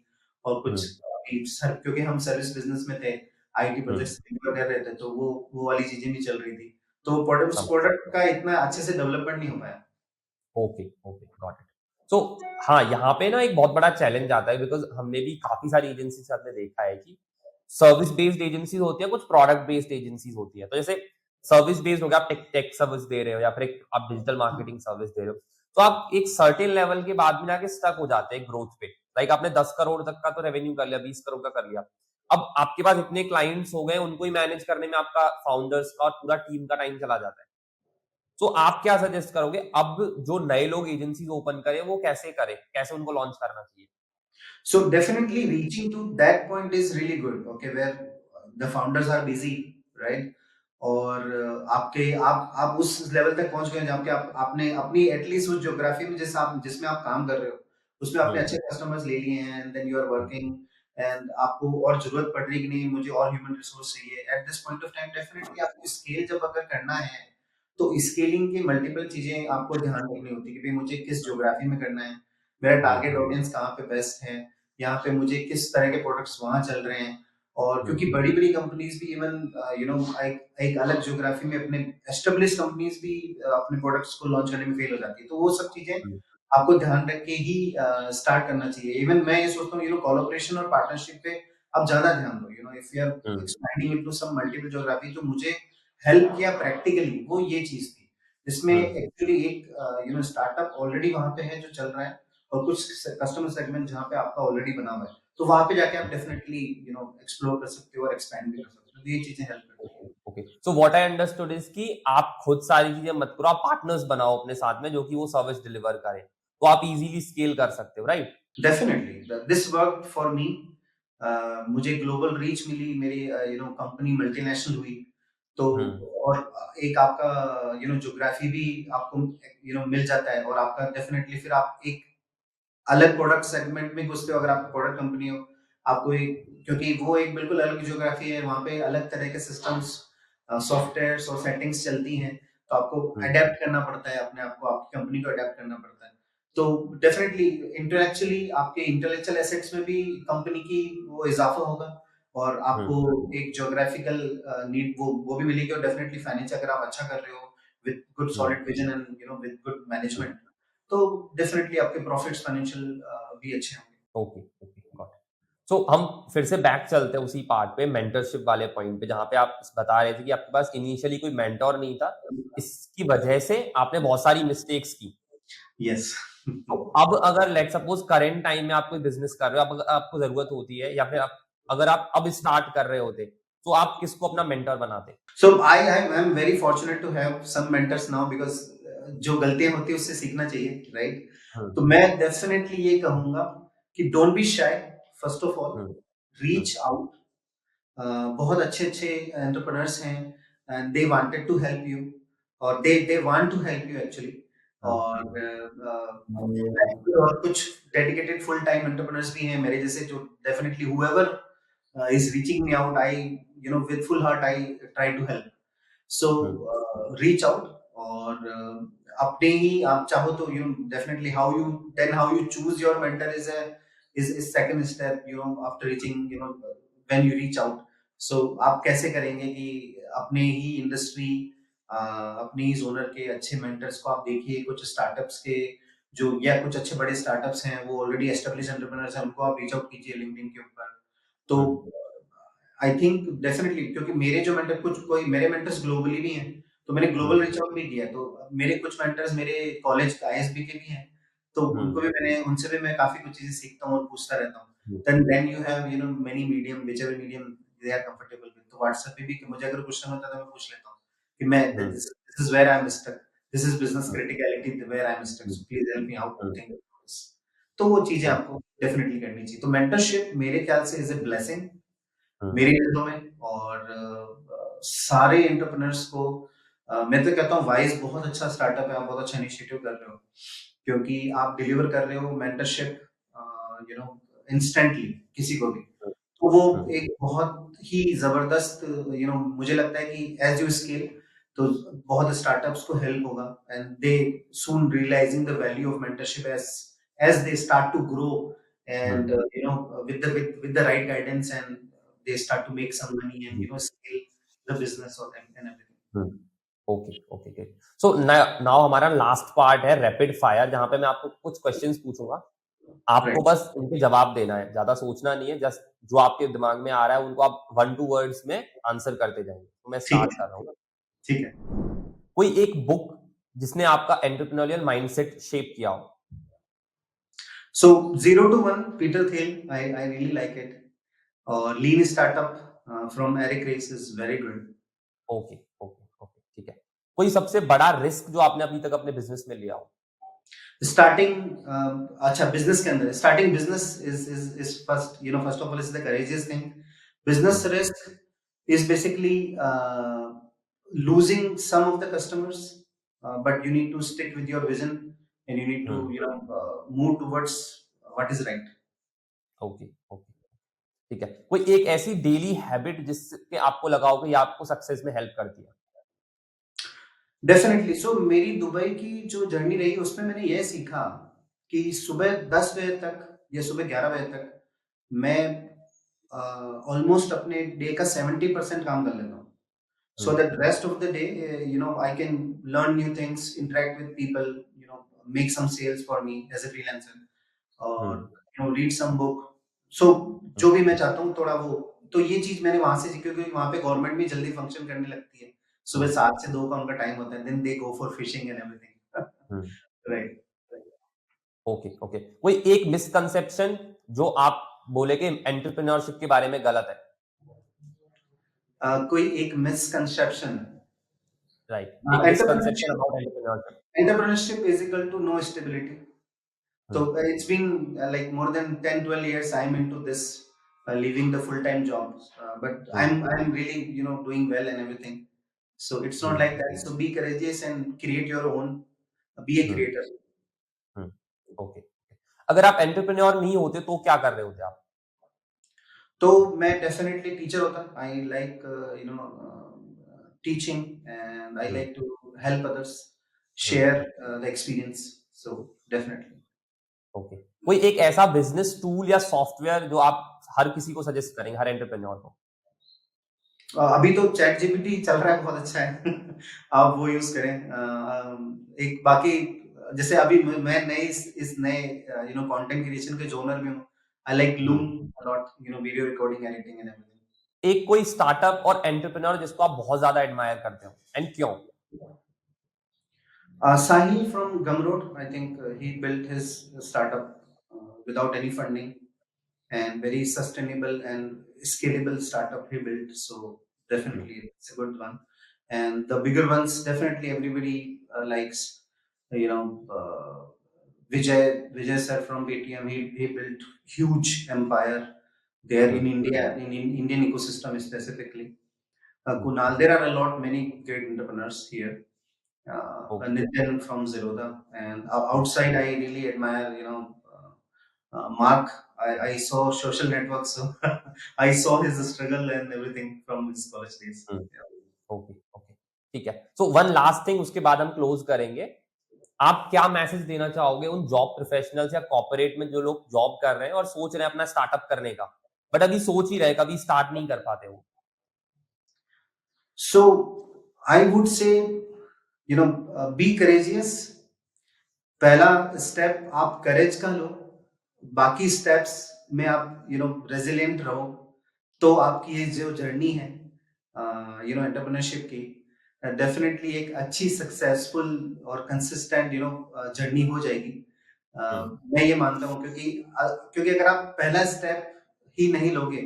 और कुछ हम्म, अभी सर क्योंकि हम सर्विस बिज़नेस में थे, आईटी हम्म, प्रोजेक्ट्स डिलीवर कर रहे थे, तो वो वाली चीज़ें भी चल रही थी। तो प्रोडक्ट्स समझ, प्रोडक्ट का इतना अच्छे से डेवलपमेंट नहीं हो पाया। Okay, okay, got it. So हाँ, यहाँ पे ना एक बहुत बड़ा चैलेंज आता है, बिकॉज़ हमने भी काफ़ी सारी एजेंसी से हमने देखा है कि सर्विस बेस्ड एजेंसीज़ होती है, कुछ प्रोडक्ट बेस्ड एजेंसीज़ होती है। तो जैसे सर्विस बेस्ड हो गया, आप टेक टेक सर्विस दे रहे हो या फिर एक आप डिजिटल मार्केटिंग सर्विस दे रहे हो, तो आप एक सर्टेन लेवल के बाद में जाके स्टक हो जाते हैं ग्रोथ पे। लाइक आपने 10 करोड़ तक का तो रेवेन्यू कर लिया, 20 करोड़ का कर लिया। अब आपके पास इतने क्लाइंट्स हो गए, उनको ही मैनेज करने में आपका फाउंडर्स का और पूरा टीम का टाइम चला जाता है। तो आप क्या सजेस्ट करोगे, अब जो नए लोग एजेंसीज ओपन करें वो कैसे करें, कैसे उनको लॉन्च करना चाहिए? So definitely reaching to that point is really good, okay, where the founders are busy, right? और आपके आप उस लेवल तक पहुंच गए जहाँ पे आपने अपनी एटलीस्ट उस ज्योग्राफी में जिसमें आप काम कर रहे हो, उसमें आपने हम्म, अच्छे कस्टमर्स ले लिए हैं, and then you are hmm, working and आपको और जरूरत पड़ रही है कि नहीं मुझे और ह्यूमन रिसोर्स चाहिए at this point of time, definitely आपको स्केल जब अगर करना है तो स्केलिंग की मल्टीपल चीजें आपको ध्यान रखनी होती है कि भाई मुझे किस ज्योग्राफी में करना है, मेरा टारगेट ऑडियंस कहाँ पे बेस्ट है, यहाँ पे मुझे किस तरह के प्रोडक्ट्स वहां चल रहे हैं। और क्योंकि बड़ी बड़ी कंपनीज भी इवन एक अलग ज्योग्राफी में अपने एस्टेब्लिश कंपनीज भी अपने प्रोडक्ट्स को लॉन्च करने में फेल हो जाती है, तो वो सब चीजें आपको ध्यान रख के ही स्टार्ट करना चाहिए। इवन मैं ये सोचता हूँ कोलैबोरेशन और पार्टनरशिप पे आप ज्यादा ध्यान दो, if you are expanding into some multiple geography, तो मुझे हेल्प किया प्रैक्टिकली वो ये चीज थी, जिसमें एक्चुअली एक स्टार्टअप ऑलरेडी वहां पे है जो चल रहा है, और कुछ कस्टमर सेगमेंट जहाँ पे आपका ऑलरेडी बना हुआ है, तो वहां पे जाके आप डेफिनेटली एक्सप्लोर कर सकते हो और एक्सपैंड भी कर सकते हो, तो ये चीजें हेल्प करती है। Okay, so what I understood is कि आप खुद सारी चीजें मत करो, आप पार्टनर्स बनाओ अपने साथ में जो कि वो सर्विस डिलीवर करें, तो आप इजीली स्केल कर सकते हो, right? Definitely this work for me. मुझे ग्लोबल रीच मिली, मेरी कंपनी मल्टीनेशनल हुई, तो और एक आपका ज्योग्राफी भी आपको मिल जाता है, और आपका डेफिनेटली फिर आप एक अलग प्रोडक्ट सेगमेंट में घुसते हो, अगर आप प्रोडक्ट कंपनी हो, आपको एक, क्योंकि वो एक बिल्कुल अलग ज्योग्राफी है, वहाँ पे अलग तरह के सिस्टम्स, सॉफ्टवेयर्स और सेटिंग्स चलती हैं, तो आपको अडेप्ट करना पड़ता है अपने आप को, आपकी कंपनी को अडेप्ट करना पड़ता है। तो डेफिनेटली इंटेलेक्चुअली आपके इंटेलेक्चुअल एसेट्स में भी कंपनी की वो इजाफा होगा, और आपको एक ज्योग्राफिकल नीड वो भी मिलेगी, और डेफिनेटली फाइनेंस अगर आप अच्छा कर रहे हो with good solid vision and with good management, तो डेफिनेटली आपके प्रॉफिट्स फाइनेंशियल भी अच्छे होंगे। Okay, okay, got it. So हम फिर से बैक चलते हैं उसी पार्ट पे, मेंटरशिप वाले पॉइंट पे, जहाँ पे आप बता रहे थे कि आपके पास इनिशियली कोई मेंटर नहीं था, इसकी वजह से आपने बहुत सारी मिस्टेक्स की। यस। तो अब अगर लेट सपोज करंट टाइम में आप कोई बिजनेस कर रहे हो, अब आपको जरूरत होती है, या फिर आप अगर आप अब स्टार्ट कर रहे होते, तो आप किसको अपना मेंटर बनाते? So I am very fortunate to have some mentors now, because जो गलतियां होती है उससे सीखना चाहिए, राइट? तो मैं डेफिनेटली ये कहूंगा कि don't be shy, first of all reach out. बहुत अच्छे अच्छे एंटरप्रेन्योर्स हैं, and they wanted to help you, और they want to help you actually. और और कुछ डेडिकेटेड फुल टाइम एंटरप्रेन्योर्स भी हैं मेरे जैसे, जो definitely whoever is reaching me out, I with full heart I try to help. So reach out, और अपने ही आप चाहो तो definitely how you choose your mentor is second step, after reaching, when you reach out. So आप कैसे करेंगे कि अपने ही इंडस्ट्री, अपने ही जोनर के अच्छे मेंटर्स को आप देखिए, कुछ स्टार्टअप्स के जो, या कुछ अच्छे बड़े स्टार्टअप्स हैं वो ऑलरेडी एस्टेब्लिश एंटरप्रेन्योर्स हैं, उनको आप रीच आउट कीजिए लिंक्डइन के ऊपर। तो आई थिंक डेफिनेटली, क्योंकि मेरे जो मेंटर, कोई मेरे मेंटर्स ग्लोबली भी हैं, तो मैंने ग्लोबल रीच आउट भी किया, तो मेरे कुछ मेंटर्स मेरे कॉलेज आईएसबी के भी हैं, तो उनसे भी मैं काफी कुछ चीजें सीखता हूँ और पूछता रहता हूँ। then you have many medium, whichever medium they are comfortable with, तो व्हाट्सएप पे भी मुझे अगर क्वेश्चन होता है तो मैं पूछ लेता हूँ कि मैं this is where I'm stuck, this is business criticality where I'm stuck, so please help me out to think about this। तो वो चीजें आपको डेफिनेटली करनी चाहिए। तो मेंटरशिप मेरे ख्याल से इज ए ब्लेसिंग मेरी नजरों में, और सारे एंटरप्रेन्योर्स को मैं तो कहता हूँ वाइज बहुत अच्छा स्टार्टअप है, आप बहुत अच्छा इनिशिएटिव कर रहे हो, क्योंकि आप डिलीवर कर रहे हो मेंटरशिप इंस्टेंटली किसी को भी, तो वो एक बहुत ही जबरदस्त, मुझे लगता है कि एज यू स्केल, तो बहुत स्टार्टअप्स को हेल्प होगा, and they soon realising the value of mentorship as they start to grow, and with the right guidance, and they start to make some money, and scale the business or and everything। Okay, okay, okay. So now हमारा last part है rapid fire, जहां पे मैं आपको कुछ questions पूछूंगा, आपको Right। बस उनके जवाब देना है, ज्यादा सोचना नहीं है, जस्ट जो आपके दिमाग में आ रहा है उनको आप 1-2 वर्ड्स में आंसर करते जाएंगे। तो मैं ठीक स्टार्ट है, कर रहा हूँ। ठीक है। कोई एक बुक जिसने आपका एंटरप्रेन्योरियल माइंडसेट शेप किया हो? So 0 to 1, Peter Thiel, I really like it, or Lean Startup from Eric Ries is very good। Okay, okay, okay, ठीक है। कोई सबसे बड़ा रिस्क जो आपने अभी तक अपने बिजनेस में लिया हो? स्टार्टिंग, अच्छा बिजनेस के अंदर starting business is first, first of all is the courageous thing. Business risk is basically losing some of the customers, but you need to stick with your vision, and you need to move towards what is right। Okay, okay. ठीक है, कोई एक ऐसी daily habit जिसके आपको लगा हो कि ये आपको सक्सेस में हेल्प करती है? डेफिनेटली। सो मेरी दुबई की जो जर्नी रही उसमें मैंने ये सीखा कि सुबह 10 बजे तक या सुबह 11 बजे तक मैं ऑलमोस्ट अपने डे का 70% काम कर लेता हूँ। So that rest of the day, I can learn new things, interact with people, make some sales for me as a freelancer, or read some book. So जो भी मैं चाहता हूँ थोड़ा वो, तो ये चीज मैंने वहां से सीखी क्योंकि वहां पे गवर्नमेंट भी जल्दी फंक्शन करने लगती है। सुबह 7 से 2 का उनका टाइम होता है, then they go for fishing and everything. Right. Okay okay, कोई एक मिसकंसेप्शन जो आप बोले कि एंटरप्रेन्योरशिप के बारे में गलत है? कोई एक मिसकंसेप्शन, राइट, एक misconception about entrepreneurship. entrepreneurship is equal to no stability. So it's been like more than 10-12 years I'm into this, leaving the full-time jobs, but I'm really doing well and everything. So it's not like that. So be courageous and create your own, be a creator. Okay, अगर आप entrepreneur नहीं होते तो क्या कर रहे होते आप? तो मैं डेफिनेटली टीचर होता। I like teaching and I like to help others share the experience, so definitely. Okay, कोई एक ऐसा बिजनेस टूल या सॉफ्टवेयर जो आप हर किसी को सजेस्ट करेंगे, हर एंटरप्रेन्योर को? अभी तो चैट जीपीटी चल रहा है, बहुत अच्छा है। आप वो यूज करें। एक बाकी जैसे अभी मैं नए इस नए कंटेंट क्रिएशन के जोनर में हूँ। I like loom a lot, video recording, editing and everything. एक कोई स्टार्टअप और एंटरप्रेन्योर जिसको आप बहुत ज्यादा एडमायर करते हो एंड क्यों? Sahil from Gumroad, I think he built his startup without any funding, and very sustainable and scalable startup he built. So definitely it's a good one. And the bigger ones, definitely everybody likes. You know, Vijay sir from BTM, he built huge empire there in India, in Indian ecosystem specifically. Kunal, there are many great entrepreneurs here. Nitin from Zerodha, and outside I really admire, Mark. I saw social networks, so I saw his struggle and everything from his college days. Okay okay, ठीक है। So one last thing, उसके बाद हम close करेंगे। आप क्या message देना चाहोगे उन जॉब प्रोफेशनल्स या कॉर्पोरेट में जो लोग जॉब कर रहे हैं और सोच रहे हैं अपना स्टार्टअप करने का, बट अभी सोच ही रहे, कभी स्टार्ट नहीं कर पाते हो? So I would say, be courageous. पहला स्टेप आप करेज का लो, बाकी स्टेप्स में आप रेजिलिएंट रहो, तो आपकी ये जो जर्नी है एंटरप्रेन्योरशिप की, डेफिनेटली एक अच्छी सक्सेसफुल और कंसिस्टेंट जर्नी हो जाएगी। मैं ये मानता हूँ, क्योंकि अगर आप पहला स्टेप ही नहीं लोगे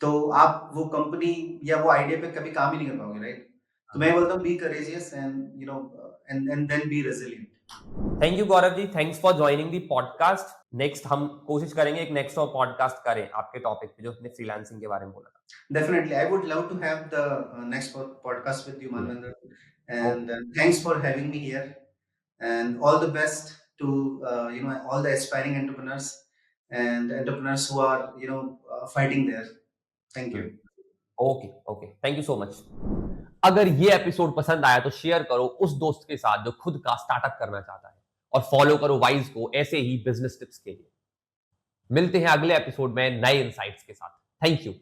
तो आप वो कंपनी या वो आइडिया पे कभी काम ही नहीं कर पाओगे, राइट? तो मैं बोलता हूँ be courageous and then be resilient. Thank you Gaurav ji, thanks for joining the podcast. Next हम कोशिश करेंगे एक नेक्स्ट और पॉडकास्ट करें आपके टॉपिक पे जो अपने फ्रीलांसिंग के बारे में बोला था। Definitely, I would love to have the next podcast with you, Manvinder, and thanks for having me here, and all the best to all the aspiring entrepreneurs and entrepreneurs who are fighting there. Thank you. Okay okay, thank you so much. अगर ये episode पसंद आया तो share करो उस दोस्त के साथ जो खुद का स्टार्टअप करना चाहता है, और फॉलो करो वाइज को ऐसे ही बिजनेस टिप्स के लिए। मिलते हैं अगले एपिसोड में नए इनसाइट्स के साथ। Thank you.